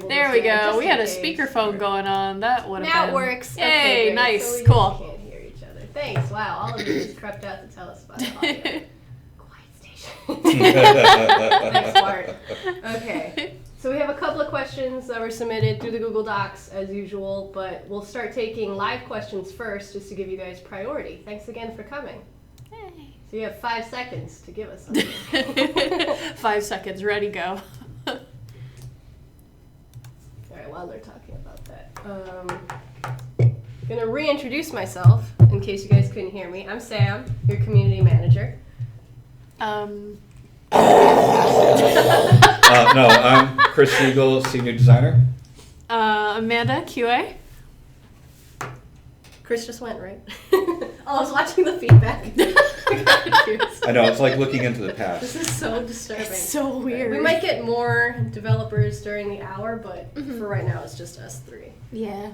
There we go. We had a speakerphone going on. That would have been... That works. Yay, okay, nice. So we cool. just can't hear each other. Thanks. Wow, all of you just crept out to tell us about audio. Quiet station. Thanks, Bart. Okay. So we have a couple of questions that were submitted through the Google Docs as usual, but we'll start taking live questions first just to give you guys priority. Thanks again for coming. Hey. So you have 5 seconds to give us something. 5 seconds, ready, go. All right, while they're talking about that, gonna reintroduce myself in case you guys couldn't hear me. I'm Sam, your community manager. No, I'm Chris Siegel, senior designer. Amanda, QA. Chris just went, right? Oh, I was watching the feedback. I got confused. I know, it's like looking into the past. This is so disturbing. It's so weird. We might get more developers during the hour, but for right now, it's just us three. Yeah.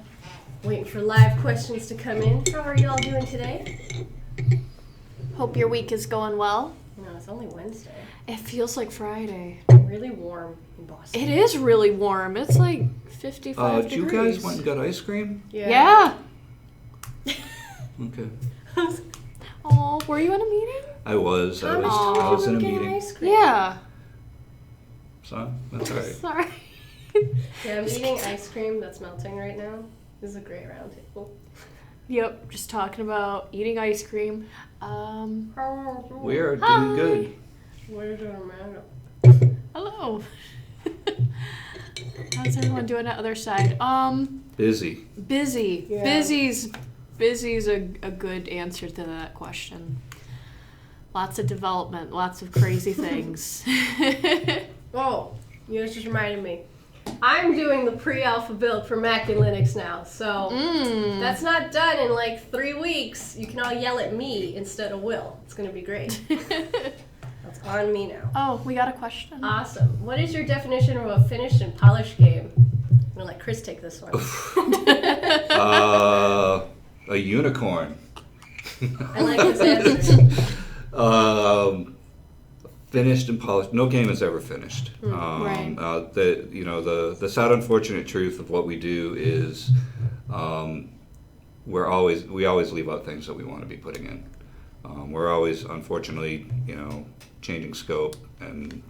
Waiting for live questions to come in. How are you all doing today? Hope your week is going well. No, it's only Wednesday. It feels like Friday. Really warm in Boston. It is really warm. It's like 55 Did degrees. you guys went and got ice cream? Yeah. Okay. Oh, were you in a meeting? I was in a meeting. Ice cream? Yeah. So, that's all right. Sorry. Yeah, I'm eating ice cream that's melting right now. This is a great roundtable. Yep, just talking about eating ice cream. We are Hi. doing good. Where's Amanda? Hello. How's everyone doing at OtherSide? Busy. Busy. Yeah. Busy's a good answer to that question. Lots of development, lots of crazy things. Oh, you guys just reminded me. I'm doing the pre-alpha build for Mac and Linux now, so that's not done in like 3 weeks. You can all yell at me instead of Will. It's going to be great. That's on me now. Oh, we got a question. Awesome. What is your definition of a finished and polished game? I'm going to let Chris take this one. A unicorn. I like his answer. Finished and polished. No game is ever finished. Right. The sad unfortunate truth of what we do is we always leave out things that we want to be putting in. We're always, unfortunately, changing scope, and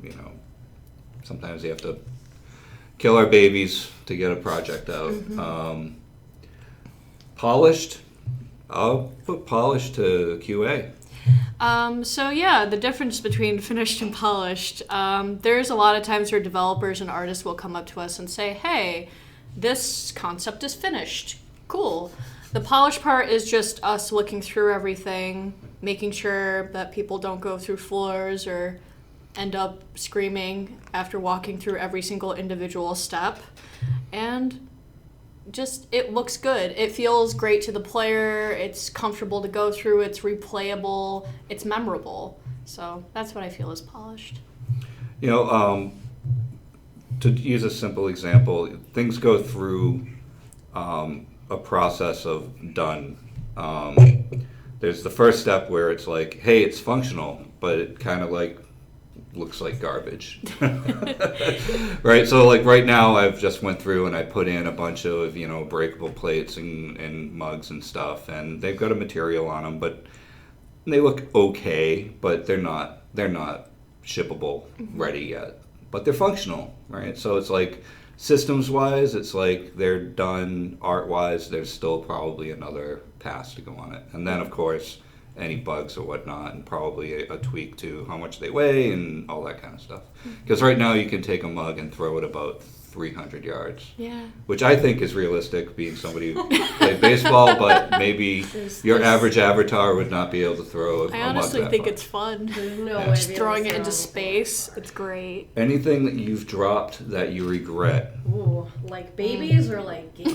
sometimes you have to kill our babies to get a project out. Polished. I'll put polished to QA. So yeah, the difference between finished and polished, there's a lot of times where developers and artists will come up to us and say, hey, this concept is finished. Cool. The polished part is just us looking through everything, making sure that people don't go through floors or end up screaming after walking through every single individual step. And just, it looks good. It feels great to the player. It's comfortable to go through. It's replayable. It's memorable. So that's what I feel is polished. To use a simple example, things go through a process of done. There's the first step where it's like, hey, it's functional, but it kind of like looks like garbage. Right? So like right now I've just went through and I put in a bunch of, breakable plates and mugs and stuff, and they've got a material on them, but they look okay, but they're not shippable ready yet. But they're functional, right? So it's like systems wise, it's like they're done. Art wise, there's still probably another pass to go on it. And then of course any bugs or whatnot, and probably a tweak to how much they weigh and all that kind of stuff. Because right now you can take a mug and throw it about 300 yards. Yeah. Which I think is realistic, being somebody who played baseball, but maybe your average avatar would not be able to throw a mug I honestly that think far. it's fun. There's no way Just to throwing be it able into to space, it's great. Anything that you've dropped that you regret. Ooh, like babies or like games?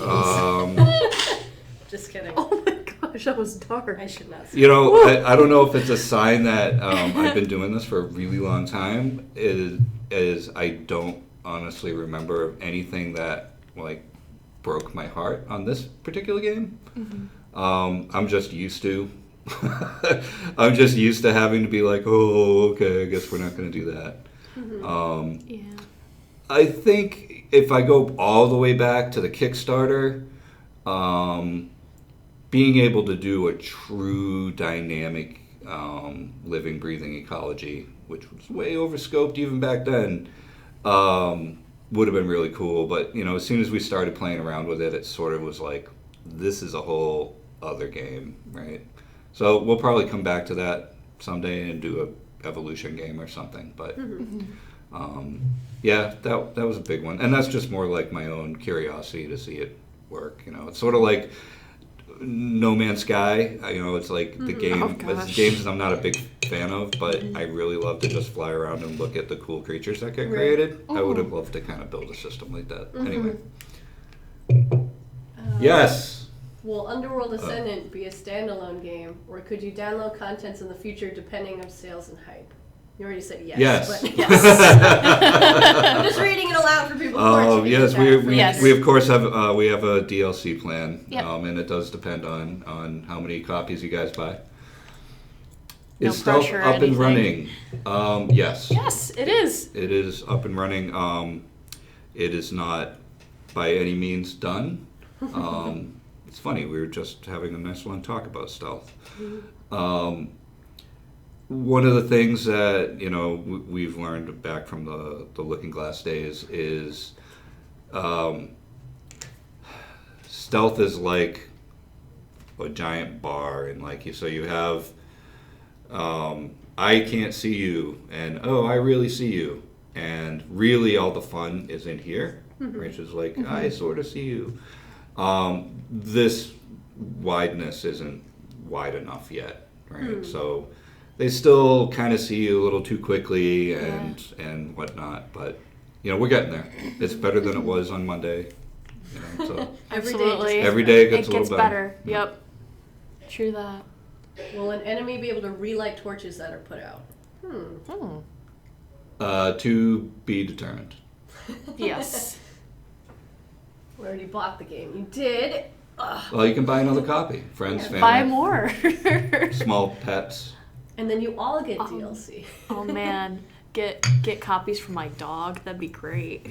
Just kidding. Oh my gosh, that was dark. I should not say. I don't know if it's a sign that I've been doing this for a really long time. Is I don't honestly remember anything that like broke my heart on this particular game. I'm just used to. I'm just used to having to be like, oh, okay, I guess we're not going to do that. Yeah. I think if I go all the way back to the Kickstarter, being able to do a true dynamic living, breathing ecology, which was way overscoped even back then, would have been really cool. But, as soon as we started playing around with it, it sort of was like, this is a whole other game, right? So we'll probably come back to that someday and do a evolution game or something. But, yeah, that was a big one. And that's just more like my own curiosity to see it work. It's sort of like No Man's Sky. It's like the game. It's games that I'm not a big fan of, but I really love to just fly around and look at the cool creatures that get created. I would have loved to kind of build a system like that. Anyway. Yes. Will Underworld Ascendant be a standalone game, or could you download contents in the future depending on sales and hype? You already said yes. Yes. But yes. I'm just reading it aloud for people who aren't yes, we of course have a DLC plan, Yep. And it does depend on how many copies you guys buy. No Is Stealth pressure or up and anything. running? Yes. Yes, it is. It is up and running. It is not by any means done. It's funny, we were just having a nice long talk about Stealth. One of the things that we've learned back from the Looking Glass days is Stealth is like a giant bar, and so you have I can't see you, and I really see you, and really all the fun is in here, which is like I sort of see you. This wideness isn't wide enough yet, right? So they still kind of see you a little too quickly and whatnot, but we're getting there. It's better than it was on Monday. So Absolutely. every day it gets a little better. better. Yep. True that. Will an enemy be able to relight torches that are put out? To be determined. Yes. We already bought the game. You did. Ugh. Well, you can buy another copy. Friends, family, Buy more. small pets. And then you all get DLC. Oh man, get copies for my dog. That'd be great.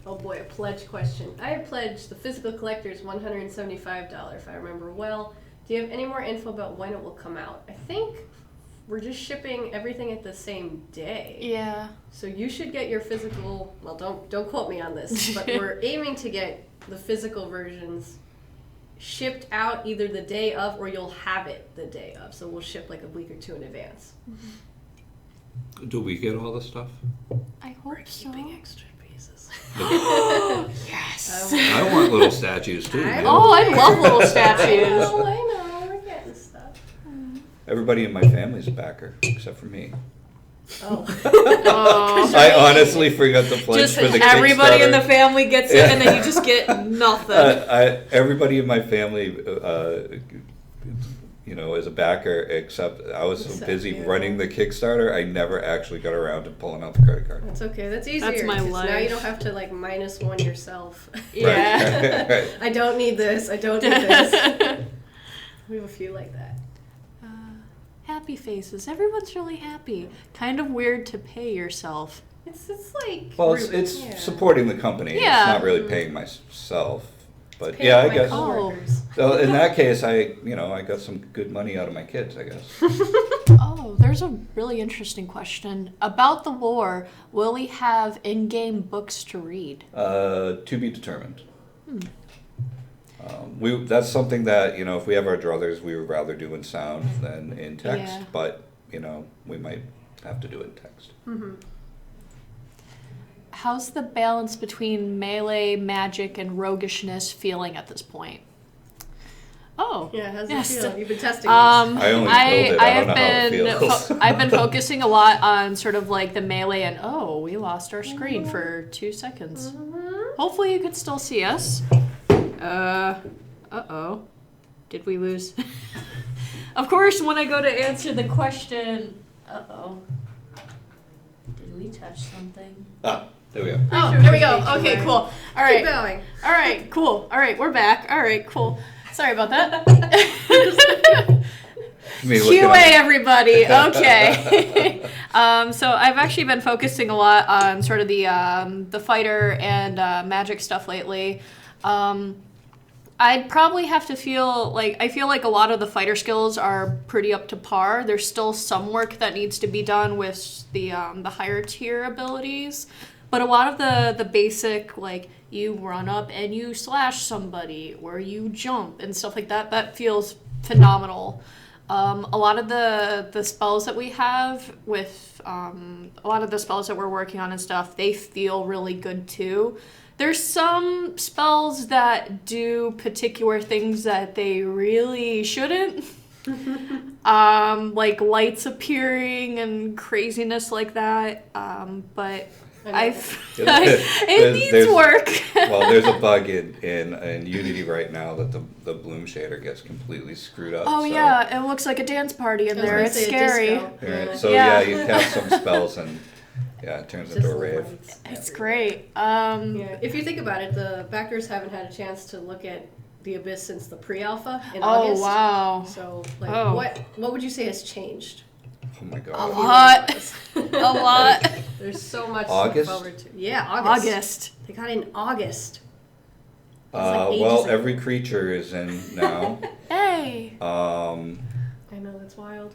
Oh boy, a pledge question. I have pledged the physical collector's $175 if I remember well. Do you have any more info about when it will come out? I think we're just shipping everything at the same day. Yeah. So you should get your physical, well don't quote me on this, but we're aiming to get the physical versions shipped out either the day of, or you'll have it the day of. So we'll ship like a week or two in advance. Do we get all the stuff? I hope so. Keeping extra pieces. Yes. I want little statues too. man. Oh, I love little statues. I know, we're getting stuff. Everybody in my family's a backer, except for me. Oh. I honestly forgot to pledge Just for the everybody in the Kickstarter. family gets it, and then you just get nothing. Everybody in my family, is a backer, except I was so busy running the Kickstarter, I never actually got around to pulling out the credit card. That's okay. That's easier. That's my 'cause life. Now you don't have to like -1 yourself. Yeah. Right. I don't need this. I don't need this. We have a few like that. Happy faces. Everyone's really happy. Kind of weird to pay yourself. It's like. Well, it's supporting the company. Yeah. It's not really paying myself. But paying yeah, I my guess. coworkers. So in that case, I got some good money out of my kids, I guess. Oh, there's a really interesting question. About the lore, will we have in-game books to read? To be determined. That's something that, if we have our druthers, we would rather do in sound than in text. Yeah. But, we might have to do it in text. Mm-hmm. How's the balance between melee, magic, and roguishness feeling at this point? Oh. Yeah, how's yes. it feel? You've been testing I only killed it. I don't know how it feels. I've been focusing a lot on sort of like the melee and, we lost our screen for 2 seconds. Hopefully you could still see us. Uh-oh. Did we lose? Of course, when I go to answer the question... Uh-oh. Did we touch something? There we go. Oh, there we go. Okay, cool. All right. Keep going. All right, cool. All right, we're back. All right, cool. Sorry about that. Me looking QA, at- everybody. Okay. So I've actually been focusing a lot on sort of the fighter and magic stuff lately. I'd probably have to feel like I feel like a lot of the fighter skills are pretty up to par. There's still some work that needs to be done with the higher tier abilities, but a lot of the basic, like you run up and you slash somebody or you jump and stuff like that feels phenomenal. A lot of the spells that we have with a lot of the spells that we're working on and stuff, they feel really good too. There's some spells that do particular things that they really shouldn't. Like lights appearing and craziness like that. But it needs work. Well, there's a bug in Unity right now that the bloom shader gets completely screwed up. Oh so. yeah, it looks like a dance party in there. It's scary. Right. So Yeah. you cast some spells and it turns into a rave. It's great. If you think about it, the backers haven't had a chance to look at the Abyss since the pre-alpha in August. Oh wow. So like, Oh. what would you say has changed? Oh my A god. lot. A lot. There's so much August? to look forward to. Yeah, August. August. They got in August. Well, ago. every creature is in now. Hey. I know, that's wild.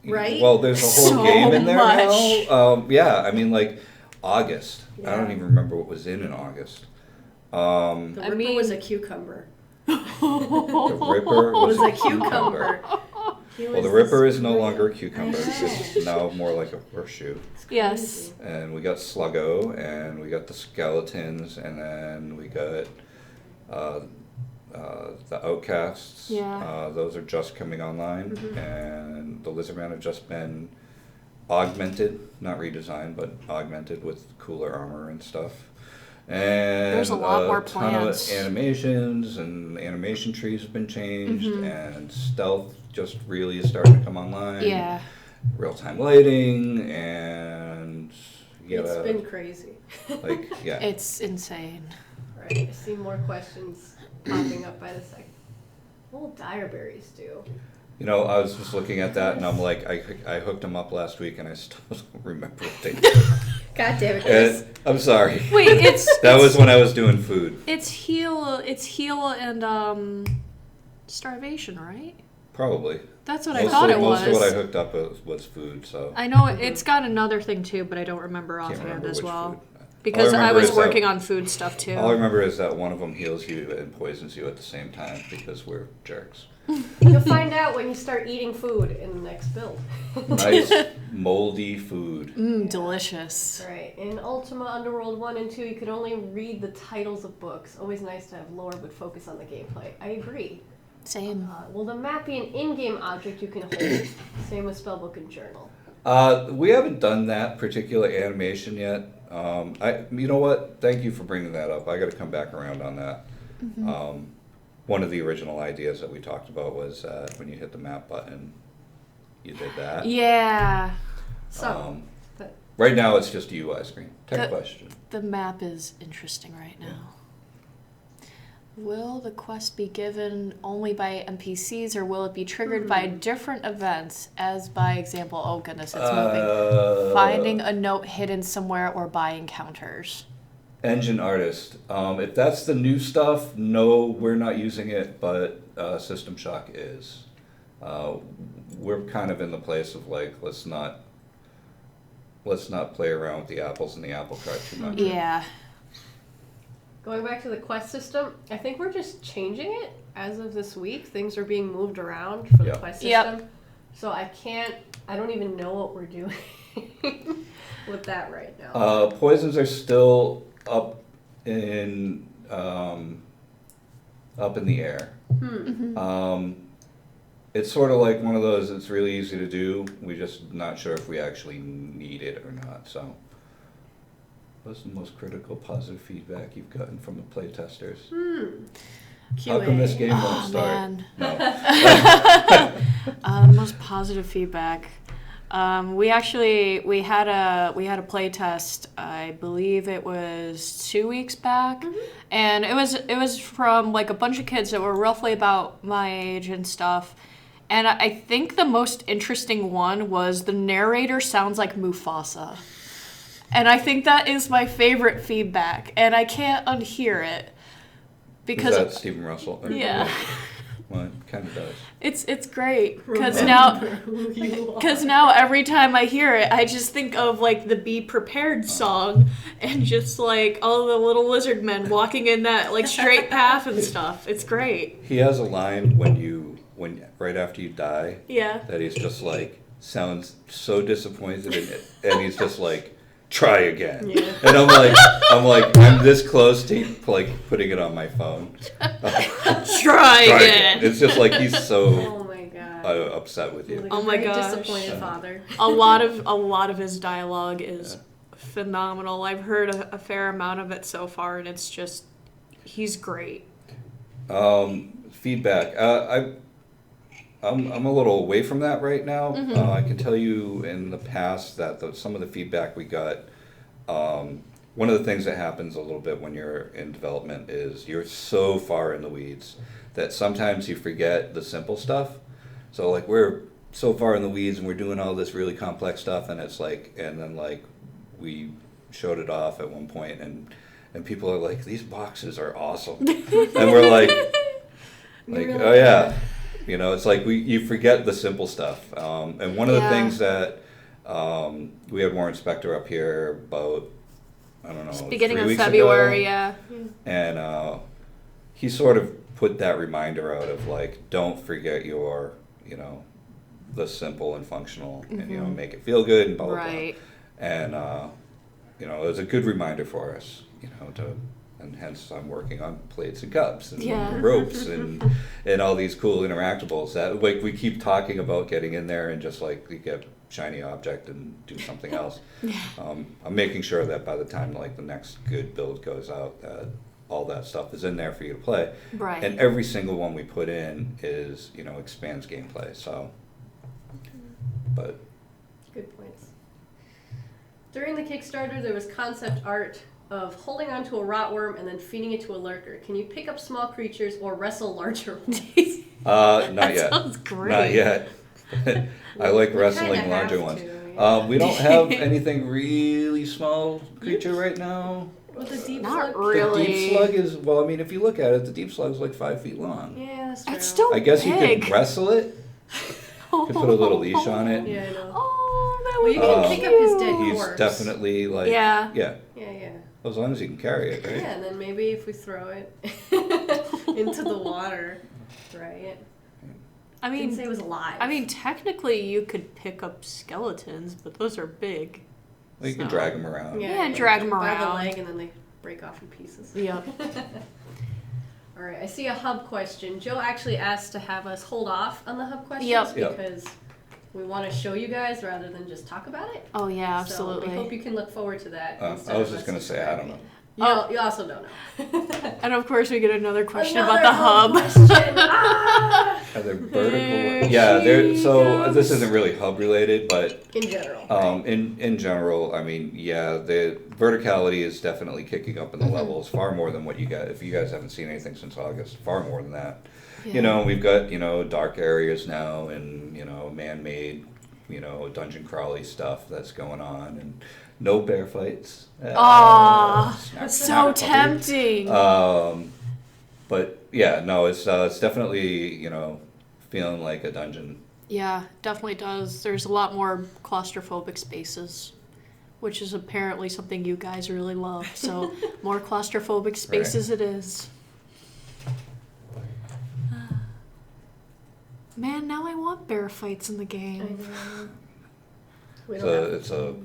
Right? Well, there's a whole So game in there much. now. Yeah, I mean, like August. I don't Yeah. even remember what was in August. The I Ripper mean- was a cucumber. The Ripper was Was a cucumber. He Well, the was Ripper this is no great- longer a cucumber. I know. It's now more like a horseshoe. It's Yes. crazy. And we got Sluggo, and we got the skeletons, and then we got the Outcasts. Yeah. Those are just coming online, Mhm. and the Lizardmen have just been augmented, not redesigned, but augmented with cooler armor and stuff. And There's a lot more ton plans. of animations, and animation trees have been changed, Mhm. and stealth just really is starting to come online. Yeah. Real-time lighting, and you It's gotta, been crazy. like, yeah. It's insane. Right, I see more questions popping up by the second. What will dire berries do? You know, I was just looking at that, and I'm like, I hooked them up last week, and I still don't remember what they did. God damn it, Chris. And I'm sorry. Wait, it's That was when I was doing food. it's heal and starvation, right? Probably. That's what I thought it was. Most of what I hooked up was food, so. I know it's got another thing too, but I don't remember Can't offhand remember as which well. food. Because All I remember was is that- working on food stuff too. All I remember is that one of them heals you and poisons you at the same time because we're jerks. You'll find out when you start eating food in the next build. Nice, moldy food. Delicious. Right. In Ultima Underworld 1 and 2, you could only read the titles of books. Always nice to have lore, but focus on the gameplay. I agree. Same. Will the map be an in-game object you can hold? Same with spellbook and journal. We haven't done that particular animation yet. You know what? Thank you for bringing that up. I got to come back around on that. One of the original ideas that we talked about was when you hit the map button, you did that. Yeah. So, but Right now, it's just a UI screen. Tech question. The map is interesting right now. Will the quest be given only by NPCs, or will it be triggered by different events, as by example, oh goodness, it's moving. Finding a note hidden somewhere or by encounters. Engine artist. If that's the new stuff, no, we're not using it, but System Shock is. We're kind of in the place of like, let's not play around with the apples in the apple cart too much. Yeah. going back to the quest system, I think we're just changing it as of this week. Things are being moved around for the quest system. So I don't even know what we're doing with that right now. Poisons are still up in the air. It's sort of like one of those, it's really easy to do. We're just not sure if we actually need it or not. So, what's the most critical positive feedback you've gotten from the playtesters? How come this game won't start? Man. No. Most positive feedback. We had a play test. I believe it was 2 weeks back, and it was from like a bunch of kids that were roughly about my age and stuff. And I think the most interesting one was the narrator sounds like Mufasa, and I think that is my favorite feedback, and I can't unhear it because Is that Stephen Russell? Yeah. Well, it kind of does. It's great because now every time I hear it, I just think of like the "Be Prepared" song and just like all the little lizard men walking in that like straight path and stuff. It's great. He has a line when right after you die. Yeah. That he's just like sounds so disappointed in it, and he's just like, try again. Yeah. And I'm like I'm this close to like putting it on my phone. Try again. It's just like he's so Oh my god. upset with you. Like Oh a my very gosh. disappointed father. A lot of his dialogue is phenomenal. I've heard a fair amount of it so far, and it's just he's great. Feedback. I'm a little away from that right now. I can tell you in the past that some of the feedback we got, one of the things that happens a little bit when you're in development is you're so far in the weeds that sometimes you forget the simple stuff. So like we're so far in the weeds and we're doing all this really complex stuff, and it's like, and then like we showed it off at one point, and people are like, these boxes are awesome. And we're like, oh yeah. You know, it's like you forget the simple stuff. And one of the things that we had Warren Spector up here about, I don't know, Beginning 3 of weeks February, ago. yeah. And he sort of put that reminder out of like, don't forget your, you know, the simple and functional, and you know, make it feel good and blah blah Right. blah. And you know, it was a good reminder for us, you know, and hence I'm working on plates and cups and ropes and all these cool interactables that like we keep talking about getting in there and just like you get shiny object and do something else. I'm making sure that by the time like the next good build goes out, that all that stuff is in there for you to play. Right. And every single one we put in is, you know, expands gameplay. So, but Good points. During the Kickstarter, there was concept art of holding onto a rotworm and then feeding it to a lurker. Can you pick up small creatures or wrestle larger ones? not That yet. sounds great. Not yet. I like We wrestling kinda larger have ones. to, yeah. We don't have anything really small creature right now. With a deep Not slug? really. The deep slug is, well, I mean, if you look at it, the deep slug is like 5 feet long. Yeah, that's true. That's still I guess you big. could wrestle it. You could put a little leash on it. Yeah, I know. Oh, that Well, would you be can pick up his cute. dead He's corpse. definitely like, Yeah. yeah, Yeah. as long as you can carry it, right? Yeah, and then maybe if we throw it into the water, right? I Didn't say mean, it was alive. technically you could pick up skeletons, but those are big. Well, you can So- drag them around. Yeah, drag 'em by the around. leg, and then they break off in pieces. Yep. All right, I see a hub question. Joe actually asked to have us hold off on the hub questions Yep. Yep. because we want to show you guys rather than just talk about it. Oh yeah, absolutely. So we hope you can look forward to that. I instead was of just us going to say, I don't know. You also don't know. And of course we get another question Another about the hub. question. Ah! Are there vertical? There Yeah, she so this goes. isn't really hub related, but In general. in general, I mean, yeah, the verticality is definitely kicking up in the levels far more than what you got. If you guys haven't seen anything since August, far more than that. Yeah. You know, we've got, you know, dark areas now and, you know, man-made, you know, dungeon crawly stuff that's going on, and no bear fights. Aw, Snap, so snap, puppy. tempting. But yeah, no, it's definitely, you know, feeling like a dungeon. Yeah, definitely does. There's a lot more claustrophobic spaces, which is apparently something you guys really love. So more claustrophobic spaces it is. Man, now I want bear fights in the I game. know. We It's don't have it's a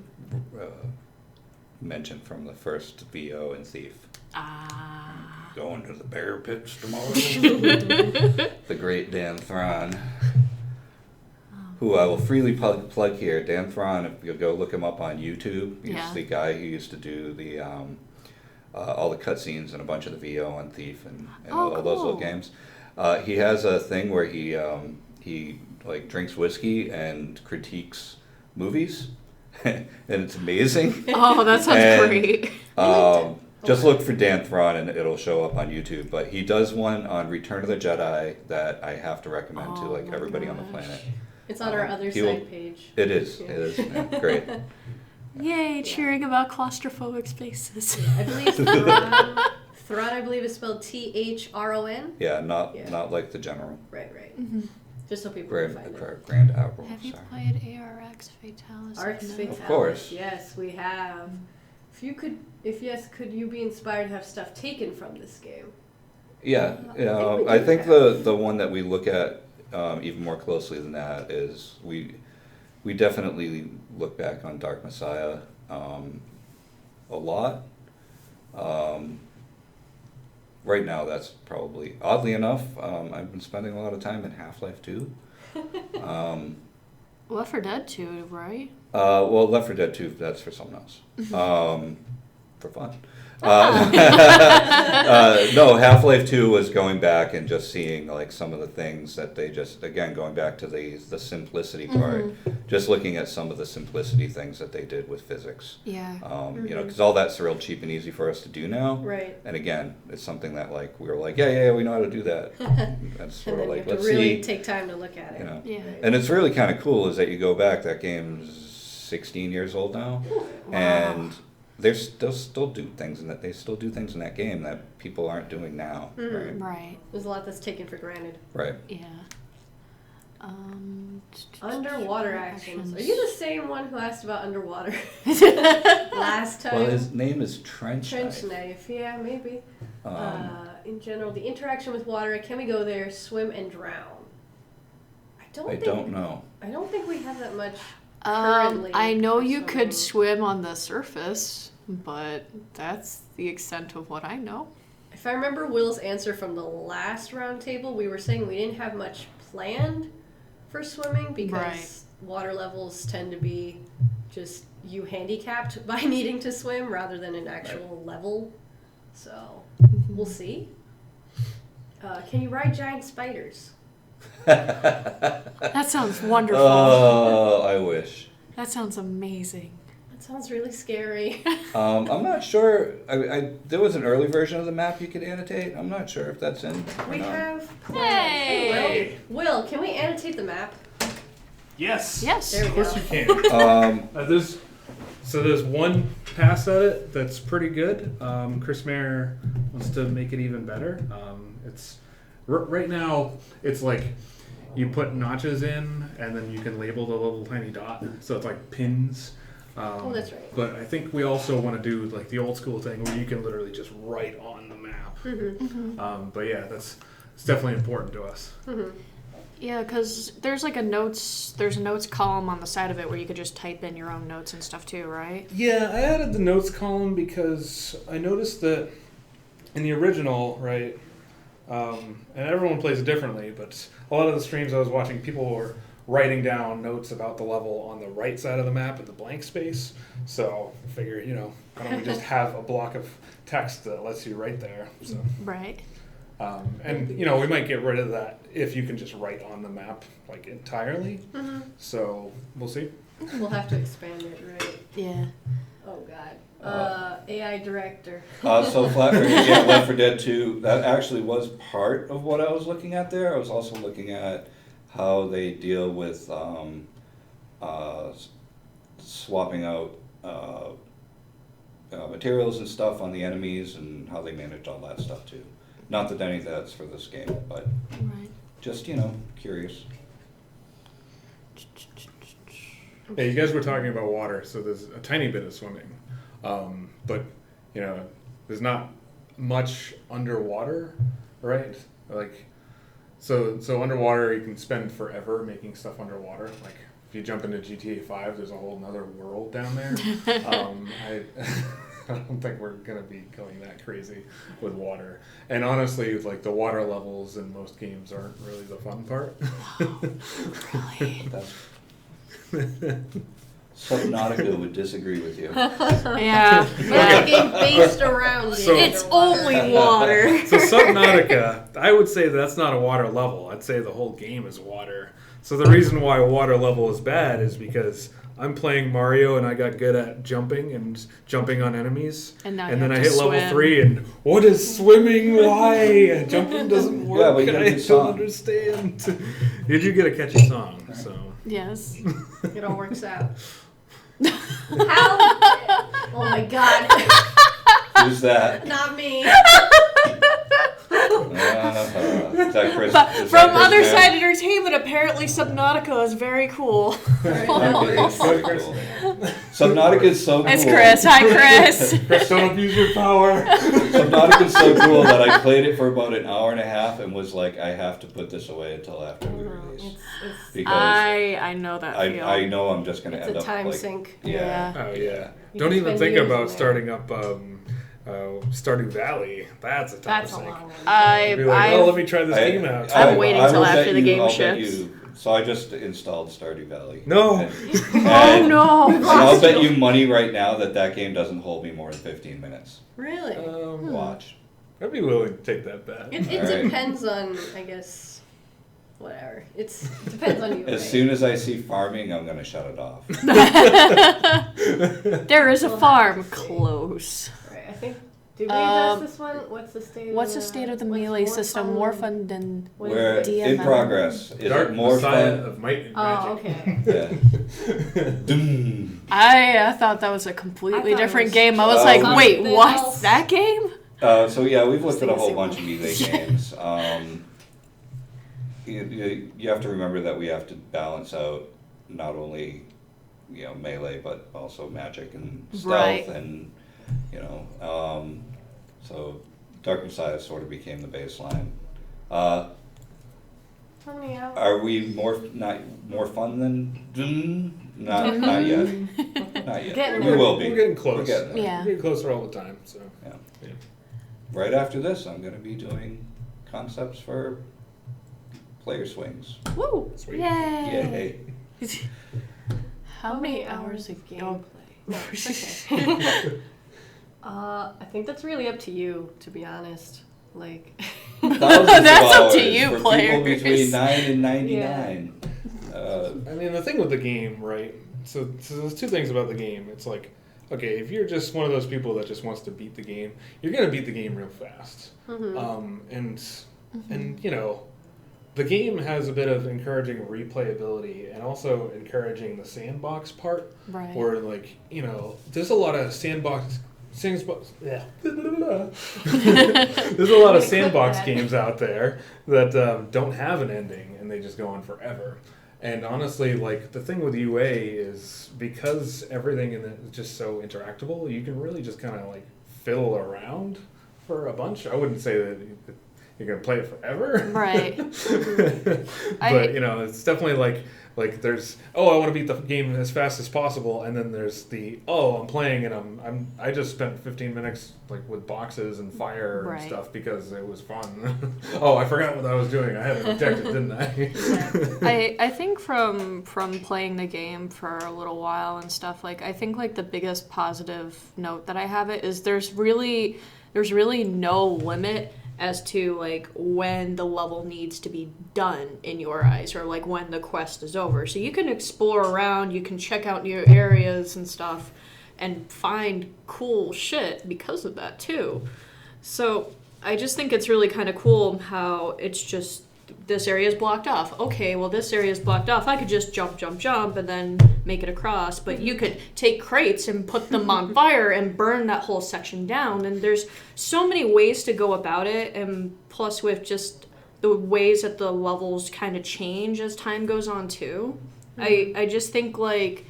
mention from the first VO in Thief. Ah. Going to the bear pits tomorrow. The great Dan Thron, who I will freely plug here. Dan Thron, if you go look him up on YouTube, he's Yeah. the guy who used to do the all the cutscenes and a bunch of the VO on Thief and Oh, all those little cool. games. He has a thing where he like drinks whiskey and critiques movies, and it's amazing. Oh, that sounds And, great. Just look for Dan Thrawn and it'll show up on YouTube. But he does one on Return of the Jedi that I have to recommend to Oh like my everybody on the gosh. planet. It's on our other he will- side page. It is. Yeah. It is. Yeah, great. Yay, cheering about claustrophobic spaces. I believe Thrawn. Thrawn, I believe, is spelled Thron. Yeah, not Yeah. not like the general. Right, right. Mm-hmm. Just so people Grand, can find it. Grand Admiral. Have you sorry. played ARX Fatalis? Arx No. Fatalis. Of course. Yes, we have. If yes, could you be inspired to have stuff taken from this game? Yeah, we I do think have. the one that we look at even more closely than that is we definitely look back on Dark Messiah a lot. Right now, that's probably oddly enough. I've been spending a lot of time in Half-Life 2. Left 4 Dead 2, right? Well, Left 4 Dead 2, that's for someone else. For fun. No, Half-Life 2 was going back and just seeing like some of the things that they just, again, going back to the simplicity part, just looking at some of the simplicity things that they did with physics. Yeah. You know, because all that's real cheap and easy for us to do now. Right. And again, it's something that like we were like, yeah, we know how to do that. That's And sort then of you like, have to let's really see. take time to look at it. You know. Yeah. Right. And it's really kind of cool is that you go back, that game's 16 years old now, and they'll still do things in that. They still do things in that game that people aren't doing now. Mhm. Right. There's a lot that's taken for granted. Right. Yeah. Underwater actions. Are you the same one who asked about underwater the? last time? Well, his name is Trench Trench Knife. knife. Yeah, maybe. In general, the interaction with water. Can we go there, swim, and drown? I don't know. I don't think we have that much. Currently, I know for you could swimming. swim on the surface, but that's the extent of what I know. If I remember Will's answer from the last roundtable, we were saying we didn't have much planned for swimming because Right. water levels tend to be just you handicapped by needing to swim rather than an actual level. So we'll see. Can you ride giant spiders? That sounds wonderful. Oh, I wish. That sounds amazing. That sounds really scary. I'm not sure. There was an early version of the map you could annotate. I'm not sure if that's in. or We not. have. Hey! Will, can we annotate the map? Yes. Yes. There we Of course go. you can. There's one pass at it that's pretty good. Chris Mayer wants to make it even better. It's right now it's like you put notches in and then you can label the little tiny dot, so it's like pins. Oh, that's right. But I think we also want to do like the old school thing where you can literally just write on the map. But yeah, it's definitely important to us. Yeah, because there's like a notes column on the side of it where you could just type in your own notes and stuff too, right? Yeah, I added the notes column because I noticed that in the original, right, and everyone plays it differently, but a lot of the streams I was watching, people were writing down notes about the level on the right side of the map in the blank space. So I figure, why don't we just have a block of text that lets you write there? So, Right. and we might get rid of that if you can just write on the map like entirely. So we'll see. We'll have to expand it, right? Yeah. Oh God. AI director. So Left 4 Dead 2, that actually was part of what I was looking at there. I was also looking at how they deal with swapping out materials and stuff on the enemies and how they manage all that stuff too. Not that any of that's for this game, but Right. just, curious. Yeah, you guys were talking about water, so there's a tiny bit of swimming, but there's not much underwater, right? Like, so underwater you can spend forever making stuff underwater. Like if you jump into GTA 5, there's a whole nother world down there. I don't think we're gonna be going that crazy with water. And honestly, like the water levels in most games aren't really the fun part. Really? Subnautica would disagree with you. Yeah. It's a game based around it. It's only water. So Subnautica, I would say that's not a water level. I'd say the whole game is water. So the reason why water level is bad is because I'm playing Mario and I got good at jumping on enemies. And now then you I have hit to level swim. 3 and what is swimming? Why? Jumping doesn't work. Yeah, but you got a I good don't song. understand. You do get a catchy song, so. Yes. It all works out. How? Oh my god. Who's that? Not me. Is that Chris? But is from that Chris OtherSide Mann? Entertainment, apparently Subnautica is very cool. Subnautica is so cool. Subnautica is so cool. It's Chris. Hi, Chris. Chris, don't abuse your power. Subnautica is so cool that I played it for about an hour and a half and was like, I have to put this away until after we release. Because I know that feel. I know I'm just going to It's end a up time like, sink. Yeah. Oh yeah. You Don't can even spend think years about in there. starting up Stardew Valley. That's a tough That's a thing. long one. Be like, oh, let me try this game out. I'm waiting till will after bet the game I'll bet ships. you- So I just installed Stardew Valley. No. Oh no! I'll bet you money right now that game doesn't hold me more than 15 minutes. Really? Watch. I'd be willing to take that bet. It Alright. depends on, I guess, whatever. It depends on you. As right? soon as I see farming, I'm going to shut it off. There is a farm close. Right, I think. Did we address this one? What's the state? What's the state of the melee system? More fun than What is We're it? in DMM. progress. Is Dark it more Messiah fun? of Might and Oh, Magic. okay. Yeah. Doom. I thought that was a completely I thought it different was game. I was Oh. like, Something wait, what? else. That game? So yeah, we've looked at a whole Things bunch that of we- melee games. You have to remember that we have to balance out not only melee but also magic and stealth Right. and so Dark Messiah sort of became the baseline. How many hours? Are we more fun than Doom? Not yet. Not yet. Getting We there. will be. We're getting close. We're getting there. Yeah. We're getting closer all the time. So. Yeah. Yeah. Right after this, I'm going to be doing concepts for player swings. Woo! Sweet. Yay! Yay. How many hours of gameplay? gameplay? No, it's okay. I think that's really up to you, to be honest. Like, Thousands of That's up to hours you, for players. people between 9 and 99. I mean, the thing with the game, right? So there's two things about the game. It's like, okay, if you're just one of those people that just wants to beat the game, you're gonna beat the game real fast. And the game has a bit of encouraging replayability and also encouraging the sandbox part, Right. where there's a lot of sandbox. Yeah. There's a lot of sandbox games out there that don't have an ending and they just go on forever. And honestly, like, the thing with UA is because everything in it is just so interactable, you can really just kind of like fiddle around for a bunch. I wouldn't say that you're gonna play it forever, Right. but it's definitely like there's I want to beat the game as fast as possible, and then there's I'm playing and I just spent 15 minutes like with boxes and fire Right. and stuff because it was fun. I forgot what I was doing. I had an objective, didn't I? I think from playing the game for a little while and stuff, like, I think like the biggest positive note that I have is there's really no limit as to like when the level needs to be done in your eyes, or like when the quest is over. So you can explore around, you can check out new areas and stuff and find cool shit because of that too. So I just think it's really kind of cool how it's just, this area is blocked off. Okay, well, this area is blocked off. I could just jump, and then make it across. But you could take crates and put them on fire and burn that whole section down. And there's so many ways to go about it. And plus with just the ways that the levels kind of change as time goes on, too. I just think, like,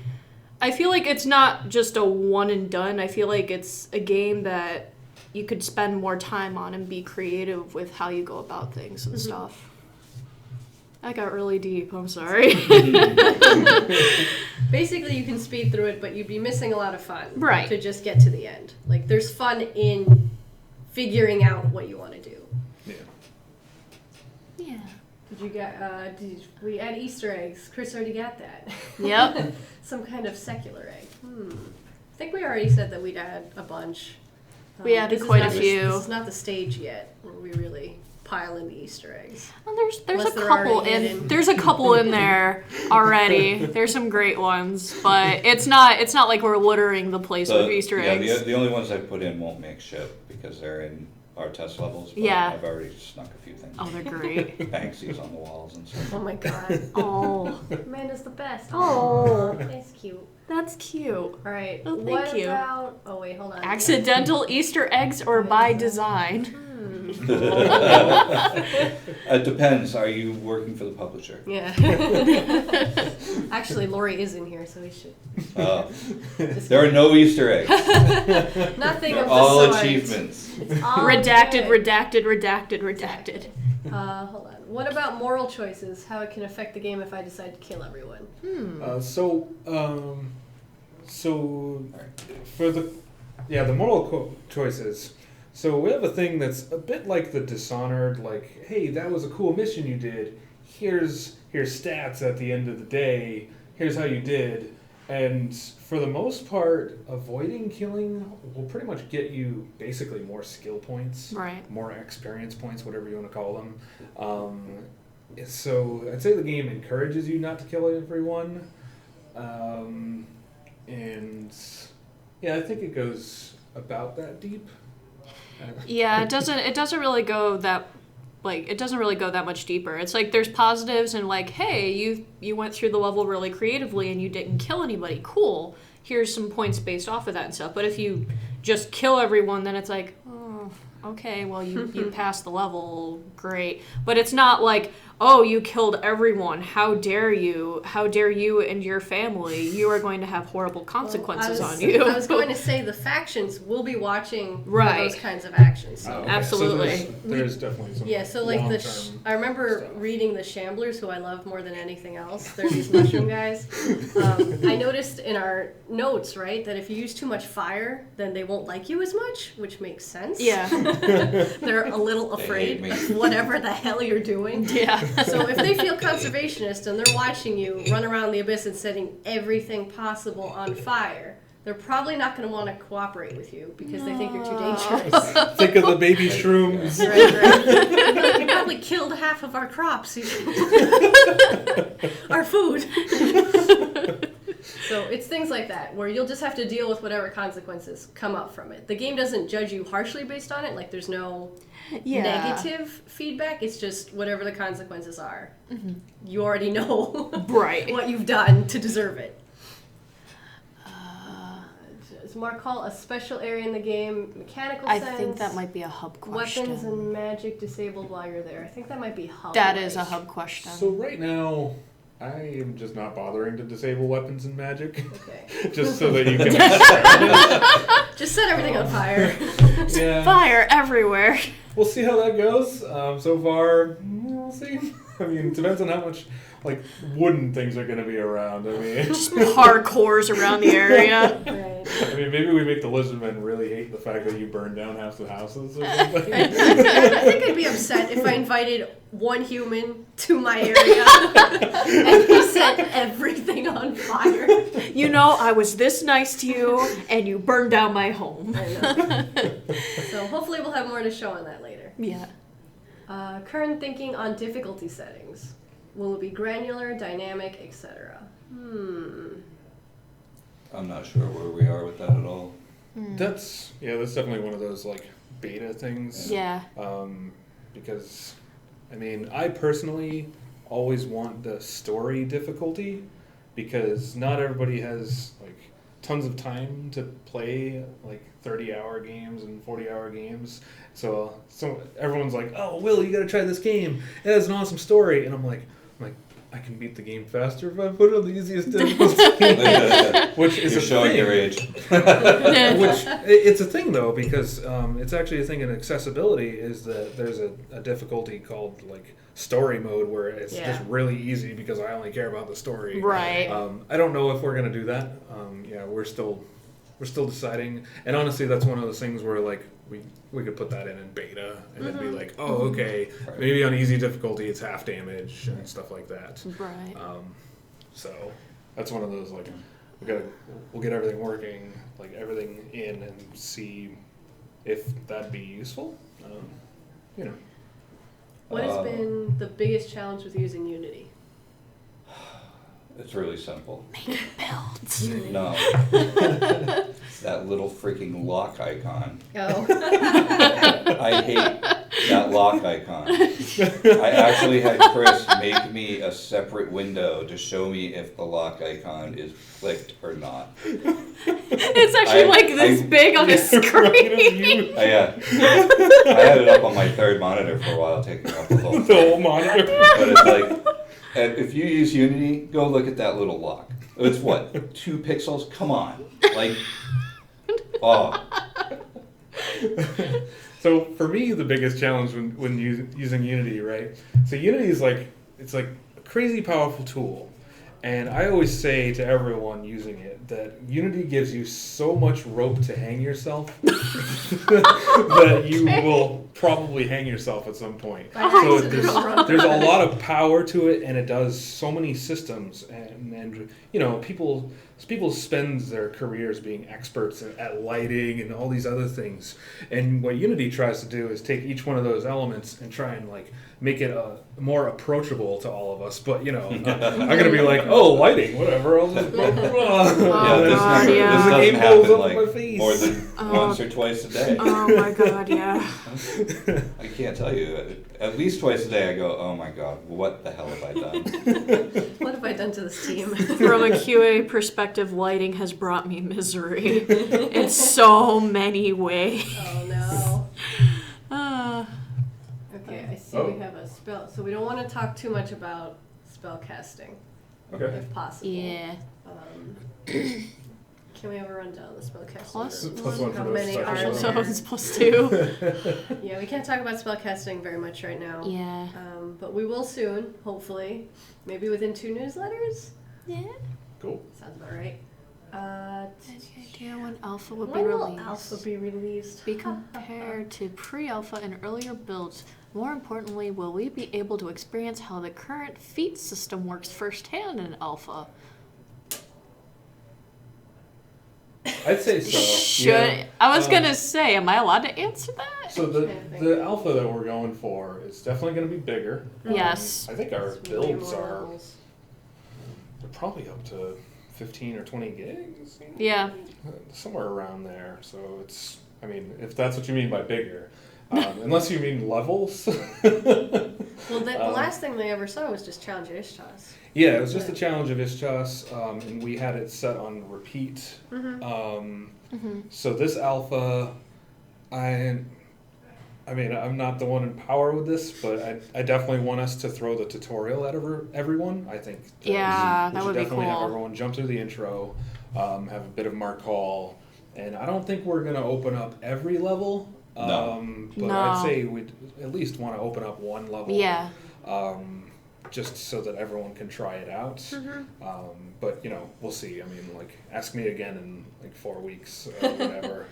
I feel like it's not just a one and done. I feel like it's a game that you could spend more time on and be creative with how you go about things and stuff. I got really deep, I'm sorry. basically, you can speed through it, but you'd be missing a lot of fun. Right. To just get to the end. Like, there's fun in figuring out what you want to do. Yeah. Did you get? Did we add Easter eggs? Chris already got that. Yep. Some kind of secular egg. I think we already said that we'd add a bunch. We added this is quite a not the- few. This is not the stage yet where we really pile in the Easter eggs. Well, there's Unless a they're couple already in hidden. there's a couple in there already. There's some great ones, but it's not like we're littering the place with Easter eggs. The only ones I put in won't make shit because they're in our test levels. But Yeah. I've already snuck a few things. Oh, they're great. Banksy's on the walls and stuff. Oh my god. Oh, Amanda's the best. Oh. That's cute. that's cute. All right. Oh, thank what you. about? Oh wait, hold on. Accidental Easter eggs or by design? It depends. Are you working for the publisher? Yeah. Actually, Lori is in here, so we should. There are no Easter eggs. Nothing They're of the all sort. achievements. It's all Redacted, good. redacted. Hold on. What about moral choices? How it can affect the game if I decide to kill everyone? So for the moral choices. So we have a thing that's a bit like the Dishonored, like, hey, that was a cool mission you did. Here's stats at the end of the day. Here's how you did. And for the most part, avoiding killing will pretty much get you basically more skill points, Right. more experience points, whatever you want to call them. So I'd say the game encourages you not to kill everyone. And yeah, I think it goes about that deep. Yeah, it doesn't really go that much deeper. It's like there's positives and like, hey, you went through the level really creatively and you didn't kill anybody. Cool. Here's some points based off of that and stuff. But if you just kill everyone, then it's like, oh, okay, well you passed the level, great. But it's not like, oh, you killed everyone. How dare you? How dare you and your family? You are going to have horrible consequences on you. I was going to say the factions will be watching for Right. those kinds of actions. So. Okay. Absolutely. So there's definitely some. Yeah, so like long-term I remember stuff. reading the Shamblers, who I love more than anything else. They're these mushroom guys. I noticed in our notes, right, that if you use too much fire, then they won't like you as much, which makes sense. Yeah. They're a little afraid hate me. of whatever the hell you're doing. Yeah. So if they feel conservationist and they're watching you run around the abyss and setting everything possible on fire, they're probably not going to want to cooperate with you because they think you're too dangerous. Think of the baby shrooms. Right. You probably killed half of our crops. Our food. So it's things like that where you'll just have to deal with whatever consequences come up from it. The game doesn't judge you harshly based on it. Like there's no negative feedback. It's just whatever the consequences are. Mm-hmm. You already know Right. what you've done to deserve it. Does Mark call a special area in the game mechanical sense? I think that might be a hub question. Weapons and magic disabled while you're there. I think that might be hub. That is a hub question. So right now, I am just not bothering to disable weapons and magic, Okay. just so that you can experiment. Just set everything on fire. Yeah, Fire everywhere. we'll see how that goes. So far, we'll see. I mean, it depends on how much like wooden things are going to be around. I mean, Hardcores around the area. Right. I mean, maybe we make the lizardmen really hate the fact that you burn down half the houses or something. I think I'd be upset if I invited one human to my area and he set everything on fire. You know, I was this nice to you, and you burned down my home. I know. So hopefully we'll have more to show on that later. Yeah. Current thinking on difficulty settings. Will it be granular, dynamic, etc.? I'm not sure where we are with that at all. That's definitely one of those like beta things. Yeah. Because, I mean, I personally always want the story difficulty because not everybody has like tons of time to play like 30-hour games and 40-hour games. So everyone's like, "Oh, Will, you got to try this game. It has an awesome story," and I'm like, I can beat the game faster if I put it on the easiest difficulty. Which is You're a showing thing. your age. Which it's a thing though because it's actually a thing in accessibility is that there's a difficulty called like story mode where it's just really easy because I only care about the story. Right. I don't know if we're gonna do that. We're still deciding. And honestly, that's one of those things where like we could put that in beta and then be like, oh, okay, maybe on easy difficulty it's half damage and stuff like that. Right. So that's one of those like we'll get everything working, like everything in, and see if that'd be useful. What has been the biggest challenge with using Unity? It's really simple. Make builds. No. It's that little freaking lock icon. Oh. I hate that lock icon. I actually had Chris make me a separate window to show me if the lock icon is clicked or not. It's actually this big on the screen. I had it up on my third monitor for a while, taking up the whole monitor. But it's like, and if you use Unity, go look at that little lock. It's what, 2 pixels? Come on. Like, oh. So for me, the biggest challenge when using Unity, right? So Unity is it's like a crazy powerful tool. And I always say to everyone using it that Unity gives you so much rope to hang yourself that you will probably hang yourself at some point. So there's a lot of power to it, and it does so many systems, and you know, people spend their careers being experts at lighting and all these other things. And what Unity tries to do is take each one of those elements and try and make it more approachable to all of us. But you know, I'm gonna be like, oh, lighting, whatever. I'll just blah, blah, blah. This The game doesn't blows happen up like in my face. more than once or twice a day. Oh my god, yeah. I can't tell you. At least twice a day I go, oh my god, what the hell have I done? What have I done to this team? From a QA perspective, lighting has brought me misery in so many ways. Oh no. Uh, Okay, I see we have a spell. So we don't want to talk too much about spell casting, Okay. if possible. yeah. Can we have a rundown of the spell casting? Plus Plus one for How those many suckers are out So there? it's +2. Yeah, we can't talk about spell casting very much right now. Yeah. But we will soon, hopefully. Maybe within 2 newsletters? Yeah. Cool. Sounds about right. Any idea when alpha will be When will released? alpha be released? Be compared to pre-alpha and earlier builds. More importantly, will we be able to experience how the current feat system works firsthand in alpha? I'd say so. Should I was gonna say, am I allowed to answer that? So the alpha that we're going for is definitely going to be bigger. Yes. I think our It's way builds more are levels. they're probably up to 15 or 20 gigs. Yeah. Somewhere around there. So it's, I mean, if that's what you mean by bigger. Unless you mean levels. Well, the last thing they ever saw was just Challenge Ishtas. Yeah, it was just a challenge of Ishtas, and we had it set on repeat. So this alpha, I mean, I'm not the one in power with this, but I definitely want us to throw the tutorial at everyone. I think Yeah, we that should would be definitely have cool. everyone jump through the intro, have a bit of Mark Hall, and I don't think we're going to open up every level. No. But No. I'd say we'd at least want to open up one level. Yeah. Just so that everyone can try it out. But, you know, we'll see. I mean, ask me again in 4 weeks or whatever.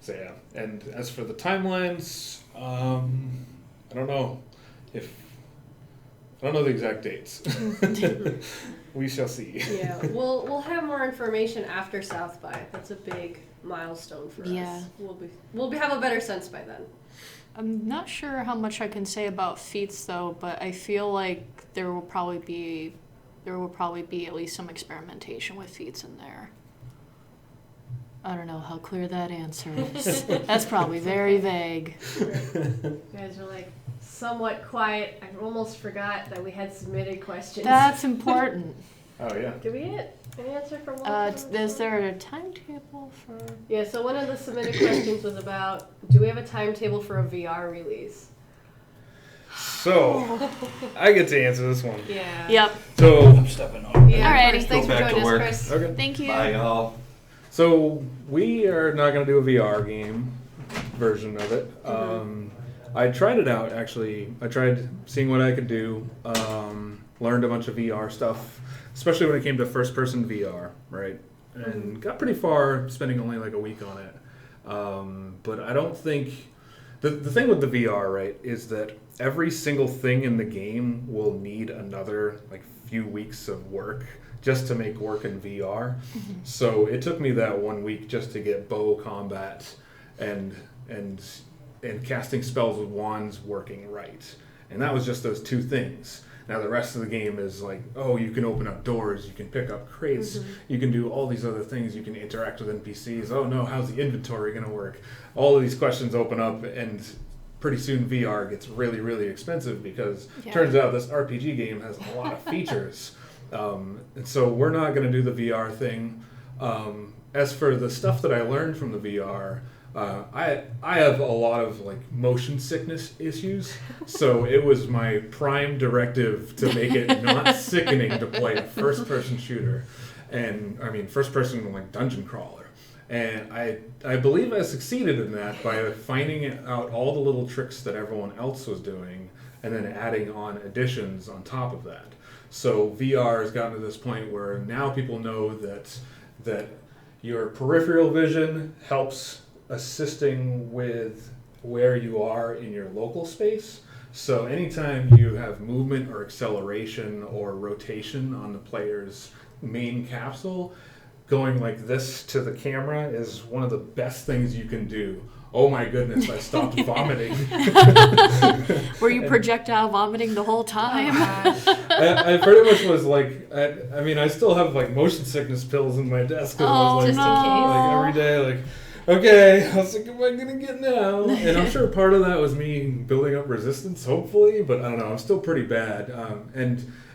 So, yeah. And as for the timelines, I don't know I don't know the exact dates. We shall see. Yeah, we'll have more information after South by. That's a big milestone for Yeah. us. We'll have a better sense by then. I'm not sure how much I can say about feats though, but I feel like there will probably be at least some experimentation with feats in there. I don't know how clear that answer is. That's probably very vague. You guys are somewhat quiet. I almost forgot that we had submitted questions. That's important. Oh, yeah. Did we get an answer from one of them? Is there a timetable for? Yeah, so one of the submitted questions was about, do we have a timetable for a VR release? So, I get to answer this one. Yeah. Yep. So, I'm stepping off. Yeah, Alrighty. Chris, thanks Go for back to joining us, work. Chris. okay. Thank you. Bye, y'all. So we are not going to do a VR game version of it. I tried it out actually. I tried seeing what I could do. Learned a bunch of VR stuff, especially when it came to first-person VR, right? And got pretty far, spending only a week on it. But I don't think the thing with the VR, right, is that every single thing in the game will need another few weeks of work just to make work in VR. So it took me that 1 week just to get bow combat and casting spells with wands working right. And that was just those two things. Now the rest of the game is like, oh, you can open up doors, you can pick up crates, you can do all these other things, you can interact with NPCs. Oh no, how's the inventory going to work? All of these questions open up, and pretty soon VR gets really, really expensive because it turns out this RPG game has a lot of features. And so we're not going to do the VR thing. As for the stuff that I learned from the VR, I have a lot of like motion sickness issues, so it was my prime directive to make it not sickening to play a first-person shooter, and I mean first-person like dungeon crawler, and I believe I succeeded in that by finding out all the little tricks that everyone else was doing, and then adding on additions on top of that. So VR has gotten to this point where now people know that your peripheral vision helps assisting with where you are in your local space. So anytime you have movement or acceleration or rotation on the player's main capsule, going like this to the camera is one of the best things you can do. Oh my goodness, I stopped vomiting. Were you projectile vomiting the whole time? I pretty much was like, I mean, I still have like motion sickness pills in my desk. I was like, just in case. like every day, like, okay, how sick am I gonna get now? And I'm sure part of that was me building up resistance, hopefully, but I don't know, I'm still pretty bad.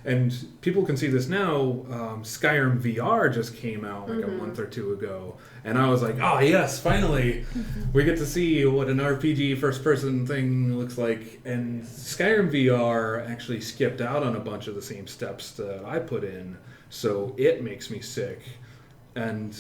And people can see this now. Skyrim VR just came out like a month or two ago, and I was like, oh yes, finally, we get to see what an RPG first-person thing looks like. And Skyrim VR actually skipped out on a bunch of the same steps that I put in, so it makes me sick. And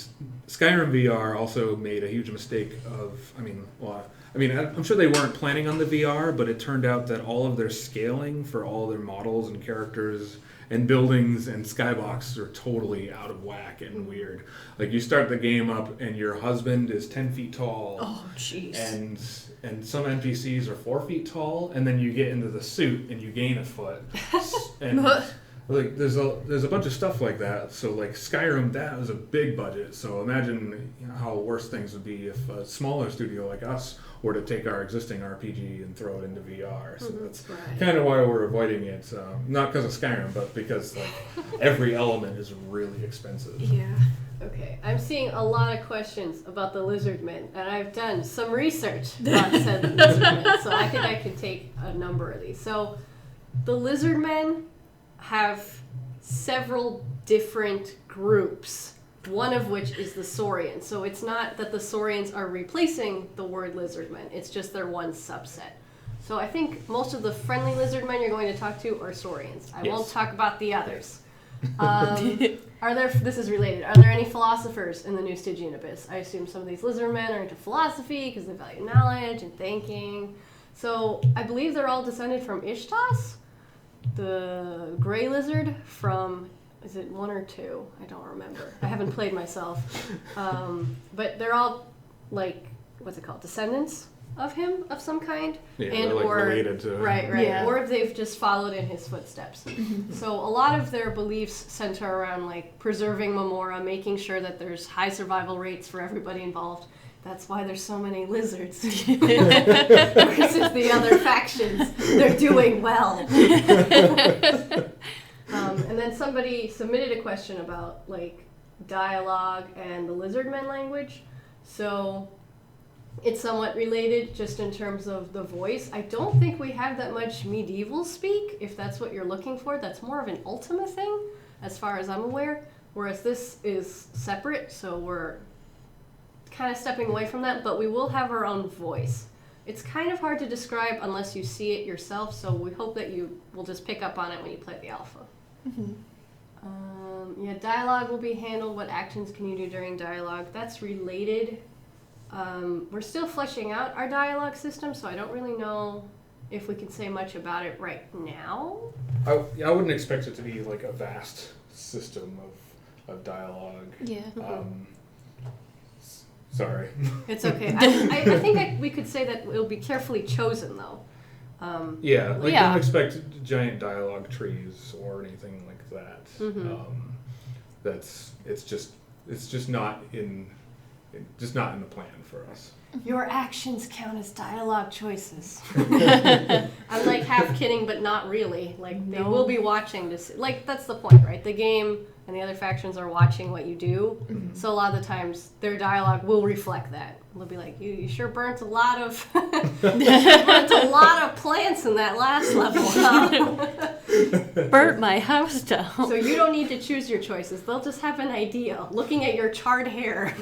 Skyrim VR also made a huge mistake of, I'm sure they weren't planning on the VR, but it turned out that all of their scaling for all their models and characters and buildings and skyboxes are totally out of whack and weird. Like, you start the game up and your husband is 10 feet tall. Oh, jeez. And some NPCs are 4 feet tall, and then you get into the suit and you gain a foot. And like there's a bunch of stuff like that. So like Skyrim, that was a big budget. So imagine how worse things would be if a smaller studio like us were to take our existing RPG and throw it into VR. So that's kind of why we're avoiding it. Not because of Skyrim, but because like every element is really expensive. Yeah. Okay, I'm seeing a lot of questions about the lizardmen, and I've done some research on said lizardmen, so I think I can take a number of these. So the lizardmen have several different groups, one of which is the Saurians. So it's not that the Saurians are replacing the word lizardmen, it's just their one subset. So I think most of the friendly lizardmen you're going to talk to are Saurians. I won't talk about the others. This is related, are there any philosophers in the New Stygian Abyss? I assume some of these lizardmen are into philosophy because they value knowledge and thinking. So I believe they're all descended from Ishtas, the gray lizard from, is it 1 or 2? I don't remember. I haven't played myself. But they're all, like, what's it called? Descendants of him of some kind? Yeah, and like or related to... Right. Yeah. Or if they've just followed in his footsteps. So a lot of their beliefs center around, like, preserving Memora, making sure that there's high survival rates for everybody involved. That's why there's so many lizards. Versus the other factions. They're doing well. And then somebody submitted a question about, like, dialogue and the lizardmen language. So it's somewhat related just in terms of the voice. I don't think we have that much medieval speak, if that's what you're looking for. That's more of an Ultima thing, as far as I'm aware. Whereas this is separate, so we're kind of stepping away from that, but we will have our own voice. It's kind of hard to describe unless you see it yourself, so we hope that you will just pick up on it when you play the alpha. Dialogue will be handled. What actions can you do during dialogue? That's related. We're still fleshing out our dialogue system, so I don't really know if we can say much about it right now. I wouldn't expect it to be like a vast system of dialogue. Yeah. Sorry. It's okay. I think we could say that it'll be carefully chosen, though. Don't expect giant dialogue trees or anything like that. It's just not in the plan for us. Your actions count as dialogue choices. I'm like half kidding, but not really. Like they will be watching to see. Like that's the point, right? The game and the other factions are watching what you do. So a lot of the times their dialogue will reflect that. They'll be like, "You sure burnt a lot of plants in that last level, huh?" Burnt my house down. So you don't need to choose your choices. They'll just have an idea, looking at your charred hair.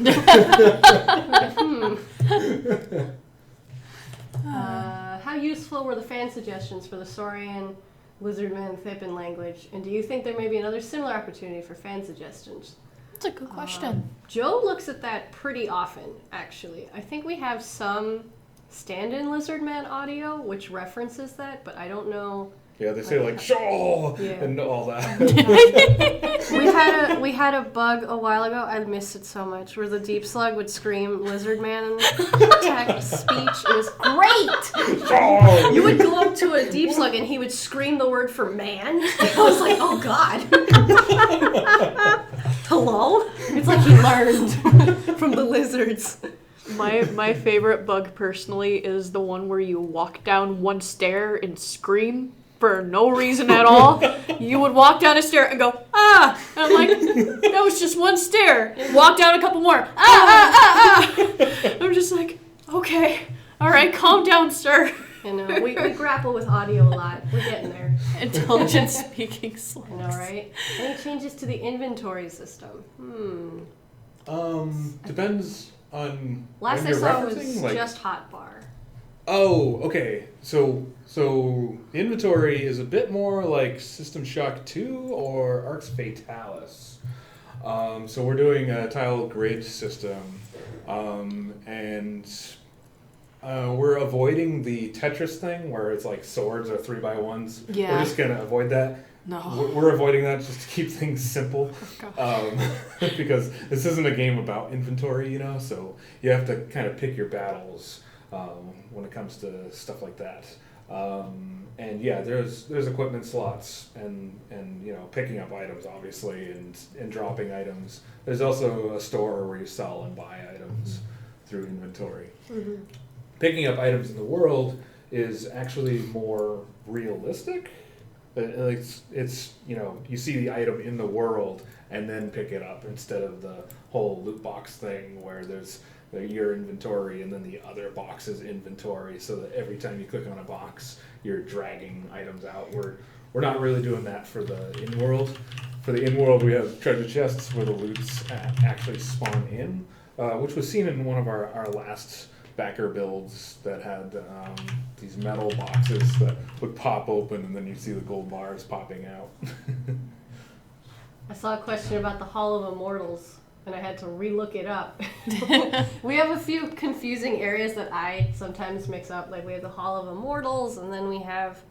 How useful were the fan suggestions for the Saurian, Lizardman, Thipin language? And do you think there may be another similar opportunity for fan suggestions? That's a good question. Joe looks at that pretty often, actually. I think we have some stand-in Lizardman audio which references that, but I don't know. Yeah, they say like "Shaw" and all that. We had a bug a while ago. I missed it so much. Where the deep slug would scream "Lizardman" text speech. It was great. Shaw! You would go up to a deep slug and he would scream the word for man. I was like, oh god. Hello? It's like he learned from the lizards. My favorite bug personally is the one where you walk down one stair and scream for no reason at all. You would walk down a stair and go, ah! And I'm like, that was just one stair. Walk down a couple more. Ah! I'm just like, okay, all right, calm down, sir. You know, we grapple with audio a lot. We're getting there. Intelligent speaking slugs. I know, right? Any changes to the inventory system? Depends on Last when I you're saw was referencing, like, just hotbar. Oh, okay. So the inventory is a bit more like System Shock 2 or Arx Fatalis. So we're doing a tile grid system, and we're avoiding the Tetris thing where it's like swords or 3x1s. Yeah. We're just gonna avoid that. No. We're avoiding that just to keep things simple, because this isn't a game about inventory, you know. So you have to kind of pick your battles when it comes to stuff like that. And yeah, there's equipment slots and you know, picking up items obviously and dropping items. There's also a store where you sell and buy items through inventory. Mm-hmm. Picking up items in the world is actually more realistic. It's you know, you see the item in the world and then pick it up instead of the whole loot box thing where there's your inventory and then the other box's inventory, so that every time you click on a box you're dragging items out. We're not really doing that for the in-world. For the in-world we have treasure chests where the loots actually spawn in, which was seen in one of our last backer builds that had these metal boxes that would pop open and then you see the gold bars popping out. I saw a question about the Hall of Immortals, and I had to re-look it up. We have a few confusing areas that I sometimes mix up. Like we have the Hall of Immortals, and then we have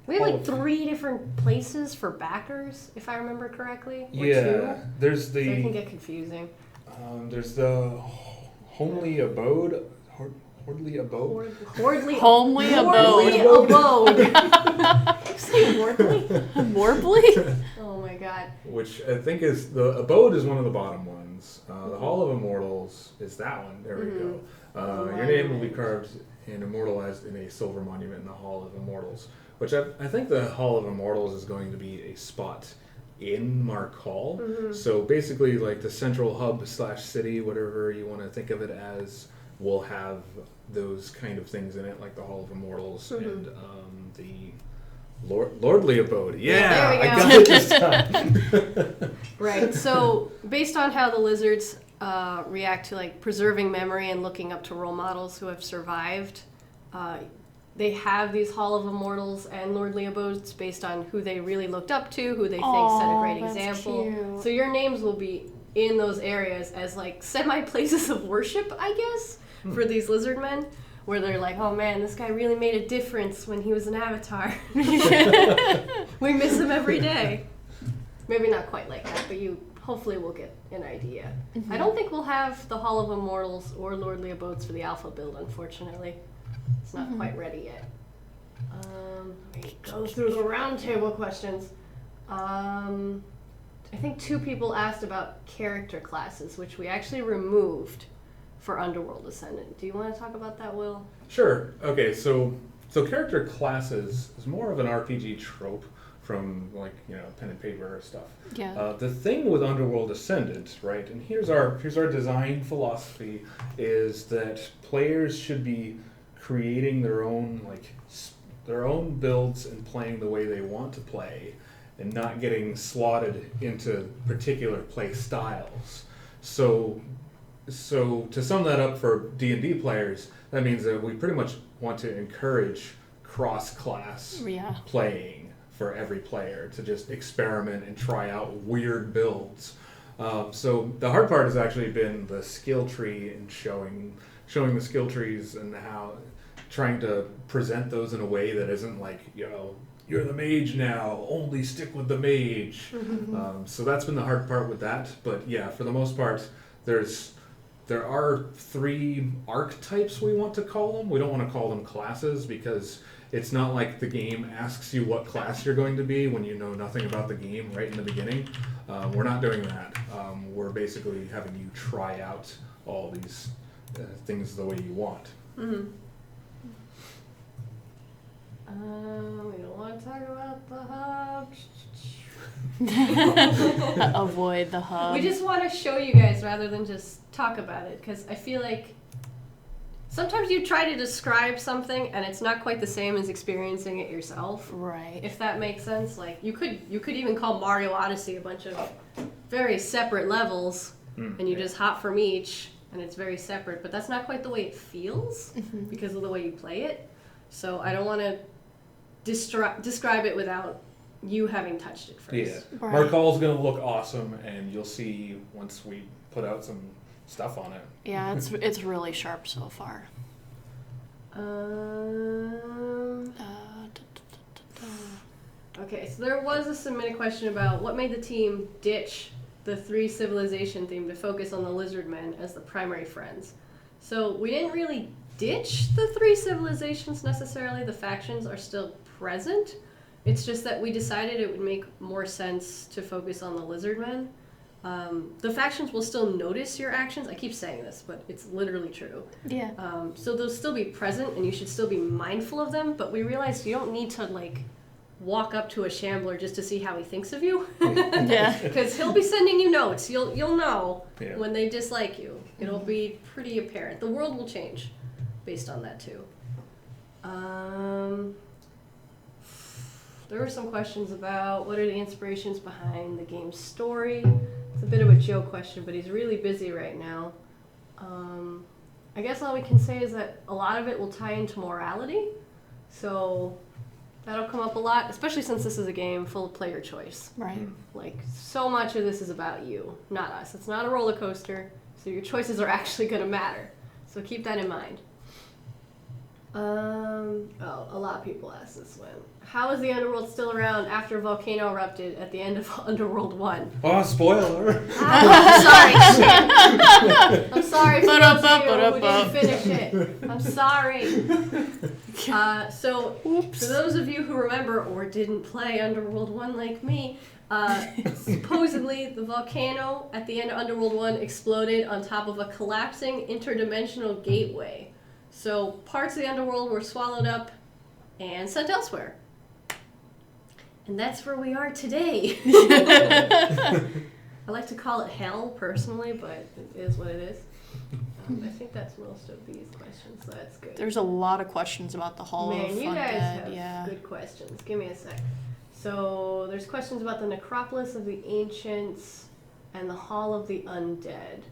like 3 different places for backers, if I remember correctly. Or Yeah, 2. there's So it can the get confusing. there's the homely abode. Hordly abode? Hordly Homely Hordly abode. You say Hordly? Morbly? Oh my god. Which I think is, the abode is one of the bottom ones. The Hall of Immortals is that one. There we go. Your name will be carved and immortalized in a silver monument in the Hall of Immortals. Which I think the Hall of Immortals is going to be a spot in Mark Hall. So basically like the central hub / city, whatever you want to think of it as, will have those kind of things in it, like the Hall of Immortals and the Lordly Abode. Yeah, There we I go. got it this time. Right. So based on how the lizards react to like preserving memory and looking up to role models who have survived, they have these Hall of Immortals and Lordly Abodes based on who they really looked up to, who they think set a great that's example. cute. So your names will be in those areas as like semi-places of worship, I guess, for these lizard men, where they're like, oh man, this guy really made a difference when he was an avatar. We miss him every day. Maybe not quite like that, but you hopefully will get an idea. I don't think we'll have the Hall of Immortals or Lordly Abodes for the alpha build, unfortunately. It's not quite ready yet. Let me go through the roundtable questions. I think 2 people asked about character classes, which we actually removed for Underworld Ascendant. Do you want to talk about that, Will? Sure. Okay, so character classes is more of an RPG trope from like, pen and paper stuff. Yeah. The thing with Underworld Ascendant, right? And here's our design philosophy is that players should be creating their own builds and playing the way they want to play, and not getting slotted into particular play styles. So to sum that up for D&D players, that means that we pretty much want to encourage cross-class playing for every player to just experiment and try out weird builds. So the hard part has actually been the skill tree and showing the skill trees and how trying to present those in a way that isn't like, you're the mage now, only stick with the mage. So that's been the hard part with that. But yeah, for the most part, there are 3 archetypes, we want to call them. We don't want to call them classes because it's not like the game asks you what class you're going to be when you know nothing about the game right in the beginning. We're not doing that. We're basically having you try out all these things the way you want. Mm-hmm. We don't want to talk about the hub. Avoid the hub. We just want to show you guys rather than just talk about it, because I feel like sometimes you try to describe something and it's not quite the same as experiencing it yourself. Right. If that makes sense. Like you could even call Mario Odyssey a bunch of very separate levels, and you just hop from each, and it's very separate. But that's not quite the way it feels because of the way you play it. So I don't want to describe it without you having touched it first. Yeah. Right. Markal's going to look awesome, and you'll see once we put out some stuff on it. Yeah, it's really sharp so far. Okay, so there was a submitted question about what made the team ditch the 3 civilization theme to focus on the lizardmen as the primary friends. So we didn't really ditch the 3 civilizations necessarily. The factions are still present. It's just that we decided it would make more sense to focus on the lizardmen. The factions will still notice your actions. I keep saying this, but it's literally true. Yeah. So they'll still be present, and you should still be mindful of them, but we realized you don't need to, walk up to a shambler just to see how he thinks of you. Yeah. Because he'll be sending you notes. You'll know Yeah. when they dislike you. It'll be pretty apparent. The world will change based on that, too. There were some questions about what are the inspirations behind the game's story. It's a bit of a Joe question, but he's really busy right now. I guess all we can say is that a lot of it will tie into morality. So that'll come up a lot, especially since this is a game full of player choice. Right. So much of this is about you, not us. It's not a roller coaster, so your choices are actually going to matter. So keep that in mind. A lot of people ask this one. How is the Underworld still around after a volcano erupted at the end of Underworld 1? Oh, spoiler! I'm sorry. I'm sorry for those of you who didn't finish it. I'm sorry. So, for those of you who remember or didn't play Underworld 1 like me, supposedly the volcano at the end of Underworld 1 exploded on top of a collapsing interdimensional gateway. So parts of the Underworld were swallowed up and sent elsewhere. And that's where we are today. I like to call it hell, personally, but it is what it is. I think that's most of these questions, so that's good. There's a lot of questions about the Hall of Man, you guys Undead. have good questions. Give me a sec. So there's questions about the Necropolis of the Ancients and the Hall of the Undead.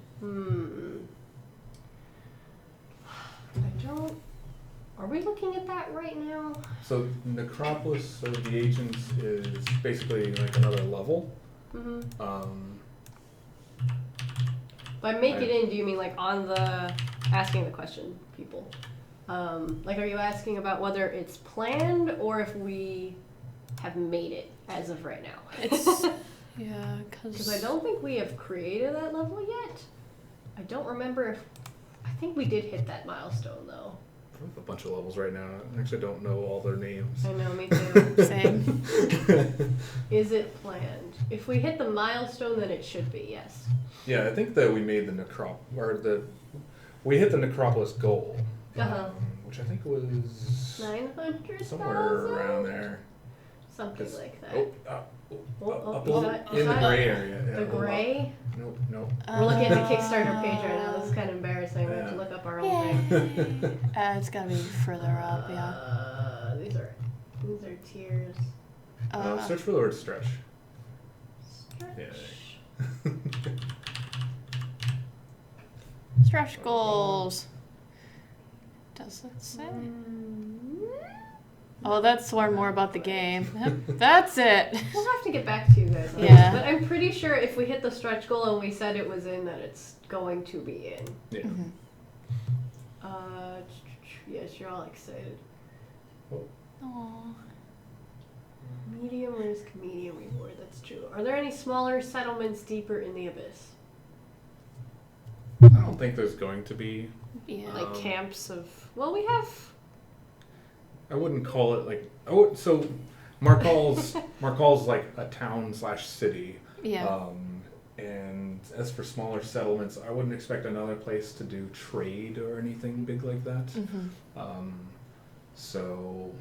Are we looking at that right now? So Necropolis of the Ancients is basically like another level. By make it in, do you mean on the asking the question people? Are you asking about whether it's planned or if we have made it as of right now? It's yeah, because I don't think we have created that level yet. I don't remember if I think we did hit that milestone though. I have a bunch of levels right now. I actually don't know all their names. I know, me too. Same. Is it planned? If we hit the milestone, then it should be, yes. Yeah, I think that we made the we hit the Necropolis goal, which I think was 900,000? somewhere around there. Something like that. Up is in the that gray area. Yeah, The gray? Nope. We're looking at the Kickstarter page right now. This is kind of embarrassing. We have to look up our own thing. It's gotta be further up, yeah. These are tiers. Search for the word stretch. Stretch. Yeah. Stretch goals. Does it say? Oh, let's learn more about the game. Yep, that's it. We'll have to get back to you guys on Yeah. this. But I'm pretty sure if we hit the stretch goal and we said it was in, that it's going to be in. Yeah. Mm-hmm. Yes, you're all excited. Aww. Medium risk, medium reward. That's true. Are there any smaller settlements deeper in the abyss? I don't think there's going to be. Yeah. Like camps of... Well, we have... I wouldn't call it like... So Markall's like a town/city. Yeah. And as for smaller settlements, I wouldn't expect another place to do trade or anything big like that. Mm-hmm. So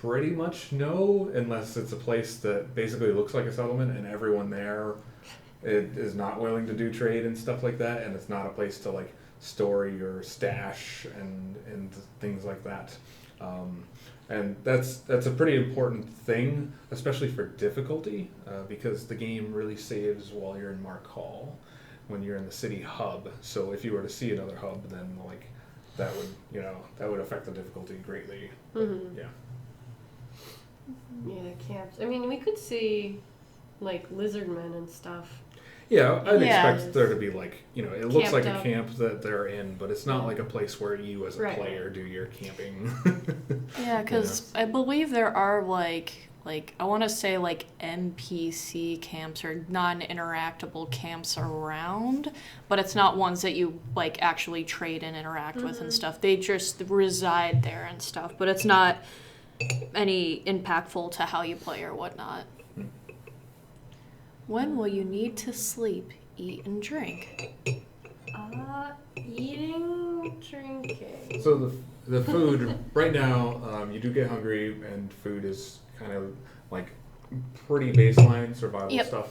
pretty much no, unless it's a place that basically looks like a settlement and everyone there is not willing to do trade and stuff like that, and it's not a place to like store your stash and things like that. And that's a pretty important thing, especially for difficulty, because the game really saves while you're in Markall, when you're in the city hub. So if you were to see another hub, then like that would affect the difficulty greatly. Mm-hmm. Yeah. Yeah, camps. I mean, we could see like lizardmen and stuff. Yeah, I'd Yeah. expect there to be like, it looks like Camped a up. camp that they're in, but it's not Yeah. like a place where you as a Right. player do your camping. Yeah, because I believe there are like I want to say like NPC camps or non-interactable camps around, but it's not ones that you like actually trade and interact with and stuff. They just reside there and stuff, but it's not any impactful to how you play or whatnot. When will you need to sleep, eat, and drink? Eating, drinking. So the food right now, you do get hungry, and food is kind of like pretty baseline survival Yep. stuff.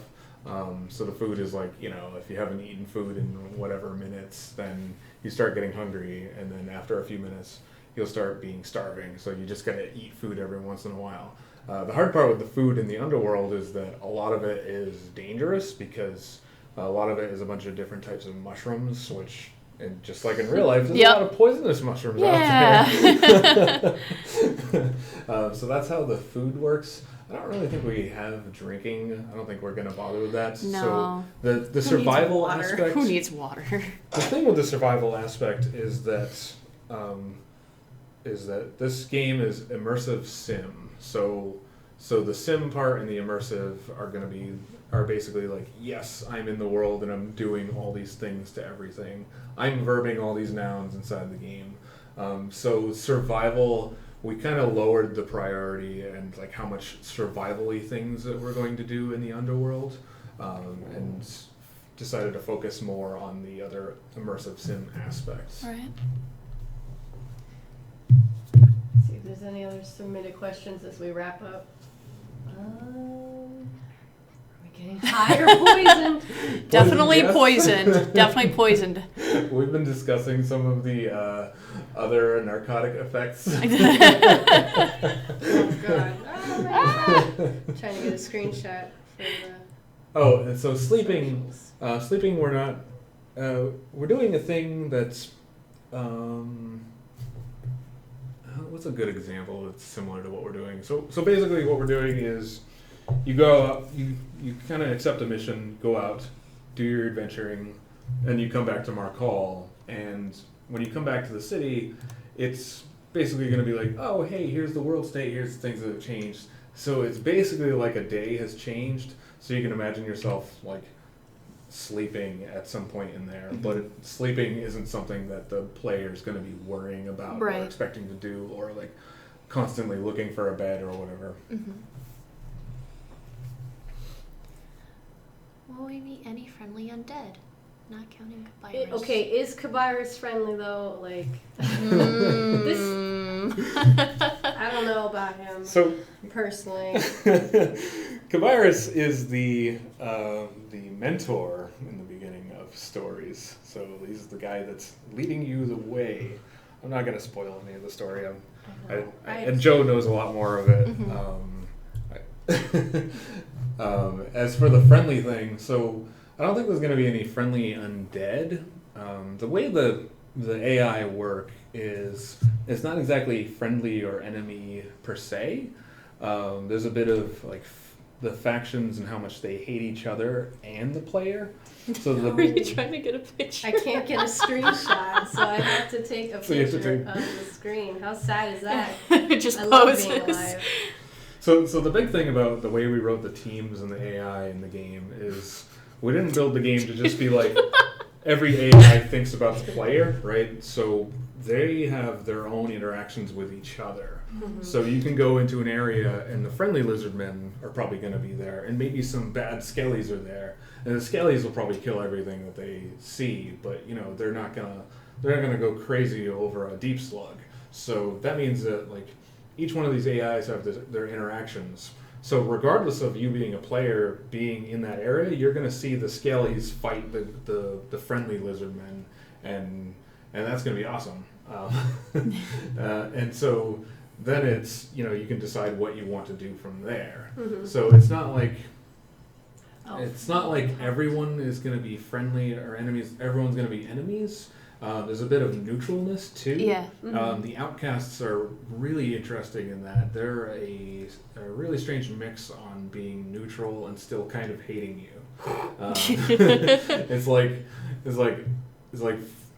So the food is like, if you haven't eaten food in whatever minutes, then you start getting hungry, and then after a few minutes, you'll start being starving. So you just gotta eat food every once in a while. The hard part with the food in the Underworld is that a lot of it is dangerous because a lot of it is a bunch of different types of mushrooms, which, and just like in real life, there's Yep. a lot of poisonous mushrooms out Yeah. there. So that's how the food works. I don't really think we have drinking. I don't think we're going to bother with that. No. So the survival Who needs water? aspect. Who needs water? The thing with the survival aspect is that this game is immersive sim. So the sim part and the immersive are basically like, yes, I'm in the world and I'm doing all these things to everything. I'm verbing all these nouns inside the game. So survival, we kind of lowered the priority and like how much survival-y things that we're going to do in the Underworld, and decided to focus more on the other immersive sim aspects. Right. See if there's any other submitted questions as we wrap up. Are we getting high or poisoned? Definitely Yes. poisoned. Definitely poisoned. We've been discussing some of the other narcotic effects. Oh god. Oh my god. Trying to get a screenshot for the... Oh, and so sleeping we're not, we're doing a thing that's, what's a good example that's similar to what we're doing? So basically what we're doing is you go out, you kind of accept a mission, go out, do your adventuring, and you come back to Markall, and when you come back to the city, it's basically going to be like, oh, hey, here's the world state, here's the things that have changed. So it's basically like a day has changed, so you can imagine yourself like sleeping at some point in there, but sleeping isn't something that the player is going to be worrying about Right. or expecting to do, or like constantly looking for a bed or whatever. Mm-hmm. Will we meet any friendly undead? Not counting Kabyrus. Okay, is Kabyrus friendly though? Like, this. I don't know about him. So personally, Kabyrus is the mentor in the beginning of stories. So he's the guy that's leading you the way. I'm not going to spoil any of the story. And Joe knows a lot more of it. As for the friendly thing, so I don't think there's going to be any friendly undead. The way the AI work is, it's not exactly friendly or enemy per se. There's a bit of like the factions and how much they hate each other and the player. So Are you trying to get a picture? I can't get a screenshot, so I have to take a picture of the screen. How sad is that? It just I love poses. being alive. So the big thing about the way we wrote the teams and the AI in the game is we didn't build the game to just be like every AI thinks about the player, right? So they have their own interactions with each other. Mm-hmm. So you can go into an area and the friendly lizardmen are probably going to be there, and maybe some bad skellies are there, and the skellies will probably kill everything that they see, but they're not gonna go crazy over a deep slug. So that means that like each one of these AIs have their interactions. So regardless of you being a player being in that area, you're going to see the skellies fight the friendly lizardmen, and that's going to be awesome. And so then it's you can decide what you want to do from there. Mm-hmm. So it's not like everyone is going to be friendly or enemies. Everyone's going to be enemies. There's a bit of neutralness too. Yeah. Mm-hmm. The outcasts are really interesting in that they're a really strange mix on being neutral and still kind of hating you. It's like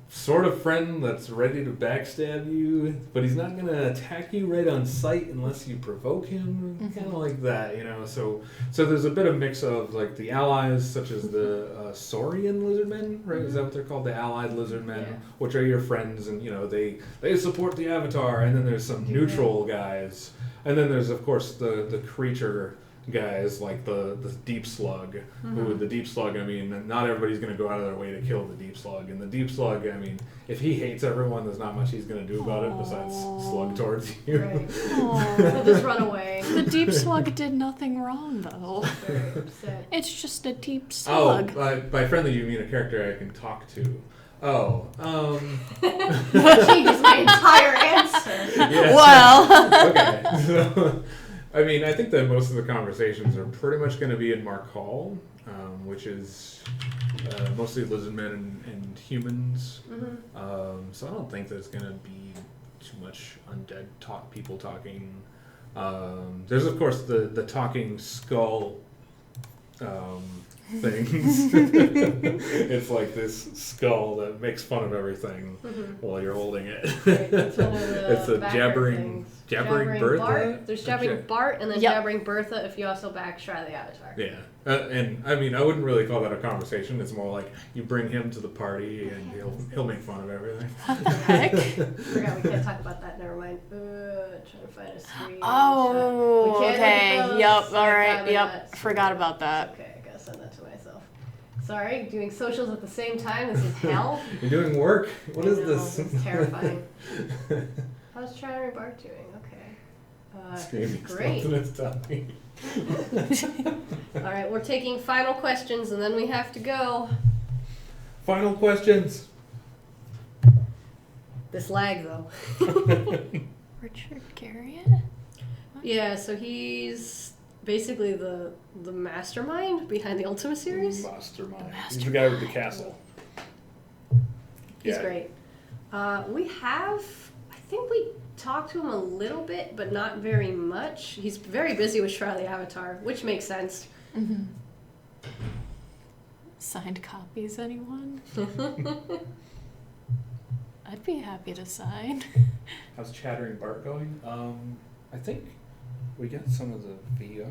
sort of friend that's ready to backstab you, but he's not gonna attack you right on sight unless you provoke him. Mm-hmm. Kind of like that, So there's a bit of mix of like the allies, such as the Saurian lizardmen, right? Is that what they're called? The allied lizardmen, Yeah. which are your friends, and they support the Avatar. And then there's some neutral guys, and then there's of course the creature guys like the deep slug. Who the deep slug, not everybody's going to go out of their way to kill the deep slug, and the deep slug, if he hates everyone, there's not much he's going to do about it besides slug towards you. Right. He'll just run away. The deep slug did nothing wrong, though. Very upset. It's just a deep slug. By friendly you mean a character I can talk to. Changes my entire answer. Yeah. Well. Okay. So, I think that most of the conversations are pretty much going to be in Mark Hall, which is mostly lizardmen and humans. Mm-hmm. So I don't think there's going to be too much undead people talking. There's of course the talking skull things. It's like this skull that makes fun of everything while you're holding it. Right, that's one of the It's a background things. jabbering Bertha. Bart. There's jabbering Bart and then Yep. jabbering Bertha if you also backstrap the Avatar. Yeah, and I wouldn't really call that a conversation. It's more like you bring him to the party and he'll make fun of everything. What the heck? Forgot we can't talk about that. Never mind. Trying to find a screen. Oh, We can't okay. look at Yep. those. All right. Forgot Yep. about that. Forgot about that. Okay, I gotta send that to myself. Sorry, doing socials at the same time. This is hell. You're doing work? What I is know, this? It's terrifying. How's Chattering Bart doing? Okay. Screaming Great. stuff and it's talking. All right, we're taking final questions and then we have to go. Final questions. This lag though. Richard Garriott? Yeah, so he's basically the mastermind behind the Ultima series. Mastermind. He's the guy with the castle. He's Yeah. great. I think we talked to him a little bit, but not very much. He's very busy with Shroud the Avatar, which makes sense. Mm-hmm. Signed copies, anyone? I'd be happy to sign. How's Chattering Bart going? I think we got some of the VO.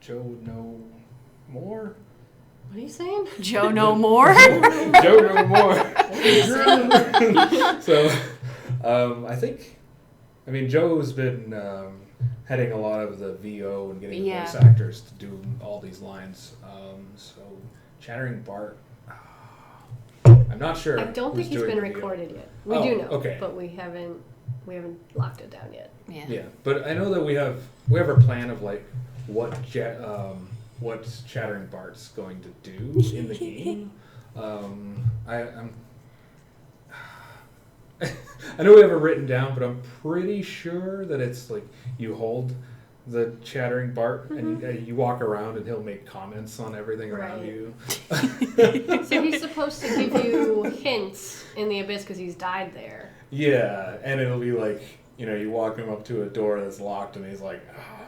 Joe would know more. What are you saying? Joe no more? Joe know more. What are you saying? So, I think, Joe's been heading a lot of the VO and getting the voice actors to do all these lines. So, Chattering Bart, I'm not sure. I don't think who's he's doing been the video. recorded yet. We Oh, do know, okay. but we haven't locked it down yet. Yeah. Yeah, but I know that we have our plan of like what Chattering Bart's going to do in the game. I'm I know we have it written down, but I'm pretty sure that it's like you hold the Chattering Bart and you walk around and he'll make comments on everything around Right. you. So he's supposed to give you hints in the abyss because he's died there. Yeah, and it'll be like, you know, you walk him up to a door that's locked and he's like,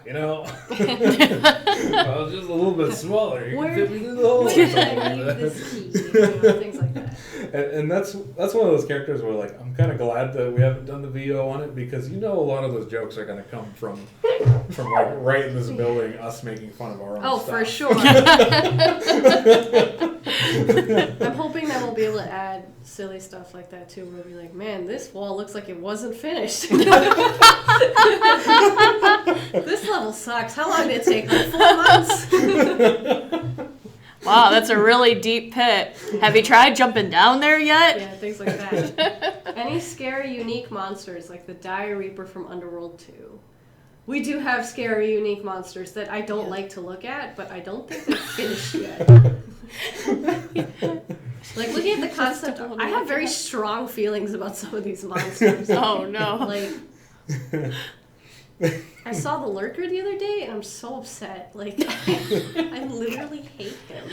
you know, I was just a little bit smaller. You can fit me through the hole. Or Where something did I like leave that. this key? Things like that. And that's one of those characters where like I'm kind of glad that we haven't done the VO on it because you know a lot of those jokes are going to come from like right in this building, us making fun of our own Oh, stuff. for sure. I'm hoping that we'll be able to add silly stuff like that too. We'll be like, man, this wall looks like it wasn't finished. This level sucks. How long did it take? Like 4 months? Wow, that's a really deep pit. Have you tried jumping down there yet? Yeah, things like that. Any scary, unique monsters like the Dire Reaper from Underworld 2. We do have scary, unique monsters that I don't like to look at, but I don't think they're finished yet. Like, looking at the concept, I have very strong feelings about some of these monsters. Oh no. Like, I saw the Lurker the other day, and I'm so upset. Like, I literally hate him.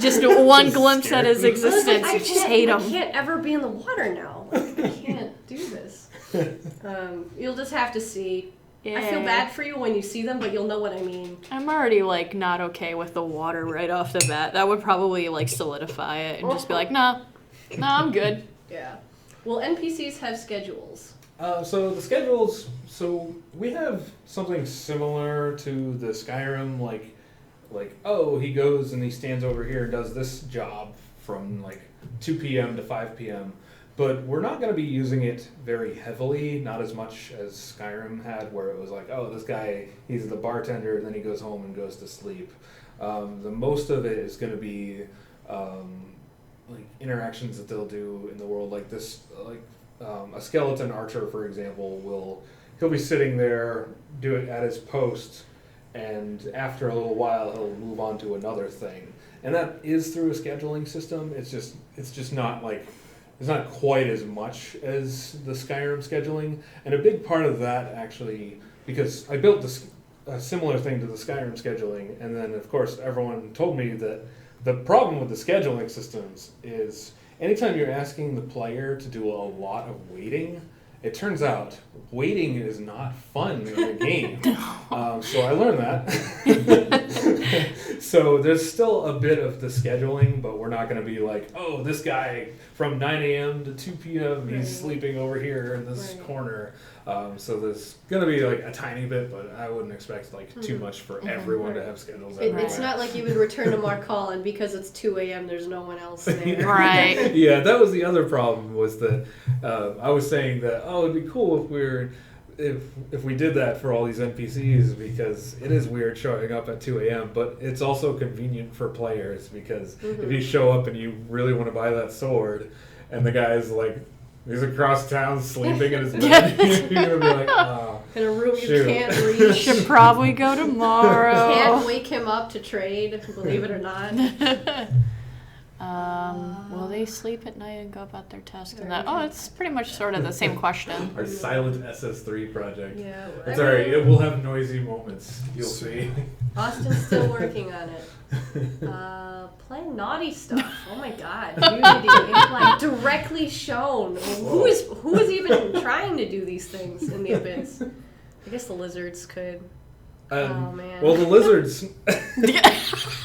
Just one glimpse at his I was like, existence. I You just hate I him. can't ever be in the water now. Like, I can't do this. You'll just have to see. I feel bad for you when you see them, but you'll know what I mean. I'm already like not okay with the water right off the bat. That would probably like solidify it and just be like, nah, I'm good. Yeah. Well, NPCs have schedules. So the schedules, so we have something similar to the Skyrim, like oh, he goes and he stands over here and does this job from like 2 p.m. to 5 p.m. But we're not going to be using it very heavily, not as much as Skyrim had, where it was like, oh, this guy, he's the bartender, and then he goes home and goes to sleep. The most of it is going to be like interactions that they'll do in the world, like this, like a skeleton archer, for example, he'll be sitting there, do it at his post, and after a little while, he'll move on to another thing, and that is through a scheduling system. It's just not like. It's not quite as much as the Skyrim scheduling, and a big part of that actually, because I built a similar thing to the Skyrim scheduling, and then of course everyone told me that the problem with the scheduling systems is anytime you're asking the player to do a lot of waiting, it turns out waiting is not fun in a game. So I learned that. So there's still a bit of the scheduling, but we're not going to be like, oh, this guy from 9 a.m. to 2 p.m. he's sleeping over here in this corner. So there's going to be like a tiny bit, but I wouldn't expect like too much for everyone to have schedules. It's not like you would return to Marcall and because it's 2 a.m. there's no one else there. Right. Yeah, that was the other problem was that I was saying that, oh, it'd be cool if we did that for all these NPCs because it is weird showing up at 2 a.m., but it's also convenient for players because if you show up and you really want to buy that sword and the guy's like, he's across town sleeping in his bed, you're going to be like, oh, In a room shoot. you can't reach. Should probably go tomorrow. Can't wake him up to trade, believe it or not. Will they sleep at night and go about their task? And that? Oh, it's pretty much sort of the same question. Our silent SS3 project. Yeah. It's alright, it will have noisy moments, you'll see. Austin's still working on it. Play naughty stuff. Oh my god. Unity. It's like directly shown. Who is even trying to do these things in the abyss? I guess the lizards could. Oh man. Well, the lizards.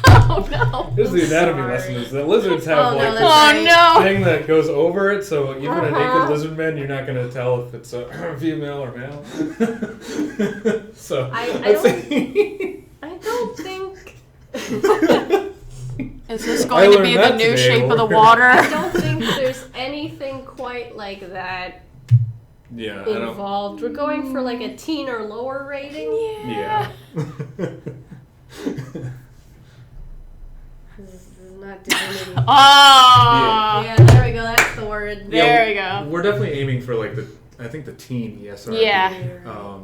Oh no. Here's the anatomy Sorry. lesson: is that lizards have Oh, no, like that's this right. Oh no. thing that goes over it, so even a naked lizard man, you're not going to tell if it's a female or male. So I don't think. Is this going to be the new shape of the water? I don't think there's anything quite like that yeah, I don't. involved. We're going for like a teen or lower rating. Yeah. This is not divinity. Oh! Yeah, there we go. That's the word. There we go. We're definitely aiming for like the teen ESRB. Yeah.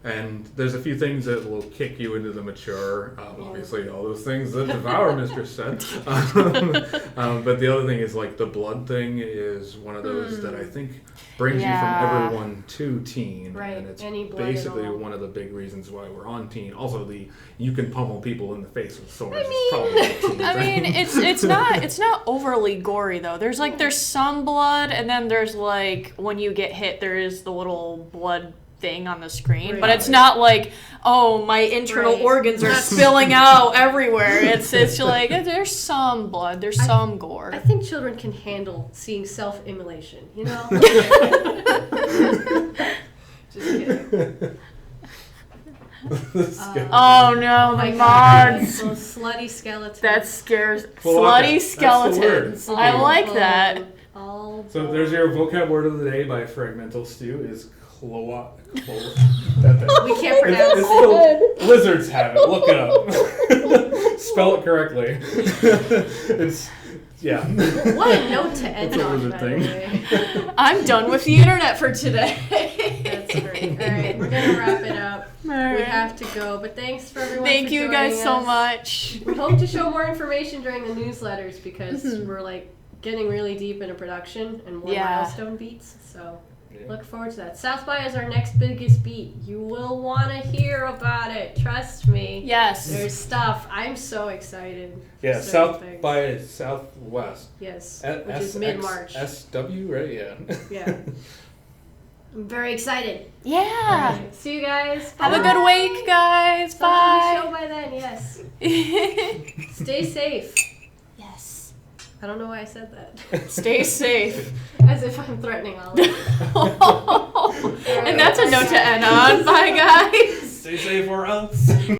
And there's a few things that will kick you into the mature. Obviously, all those things that Devour Mistress said. But the other thing is like the blood thing is one of those that I think brings you from everyone to teen. Right. And it's Any blood basically at all. one of the big reasons why we're on teen. Also, you can pummel people in the face with swords. I It's probably a teen thing. it's not overly gory though. There's some blood, and then there's like when you get hit, there is the little blood thing on the screen, Right. but it's not like, oh, my internal organs are spilling out everywhere. It's like there's some blood, there's some gore. I think children can handle seeing self-immolation, you know? Just kidding. Oh no, my the God. mods. Those slutty skeletons. That scares Well, slutty that's the word. skeletons. I like that. So there's your vocab word of the day by Fragmental Stew is that thing. We can't pronounce It's still, lizards have it. Look it up. Spell it correctly. It's What a note to end It's a on, lizard by thing. the way. I'm done with the internet for today. That's great. All right, we're gonna wrap it up. All We right. have to go, but thanks for everyone. Thank for you joining guys so us. much. We hope to show more information during the newsletters because we're like getting really deep into production and more milestone beats. So look forward to that. South by is our next biggest beat. You will want to hear about it. Trust me. Yes. There's stuff. I'm so excited. for Yeah, certain South things. by Southwest. Yes, which is mid-March. SW, right? Yeah. Yeah. I'm very excited. Yeah. All right, see you guys. Have a Bye. good week, guys. Stop the show Bye. by then, yes. Stay safe. Yes. I don't know why I said that. Stay safe. As if I'm threatening all of you. And that's a note to end on. Bye, guys. Stay safe or else.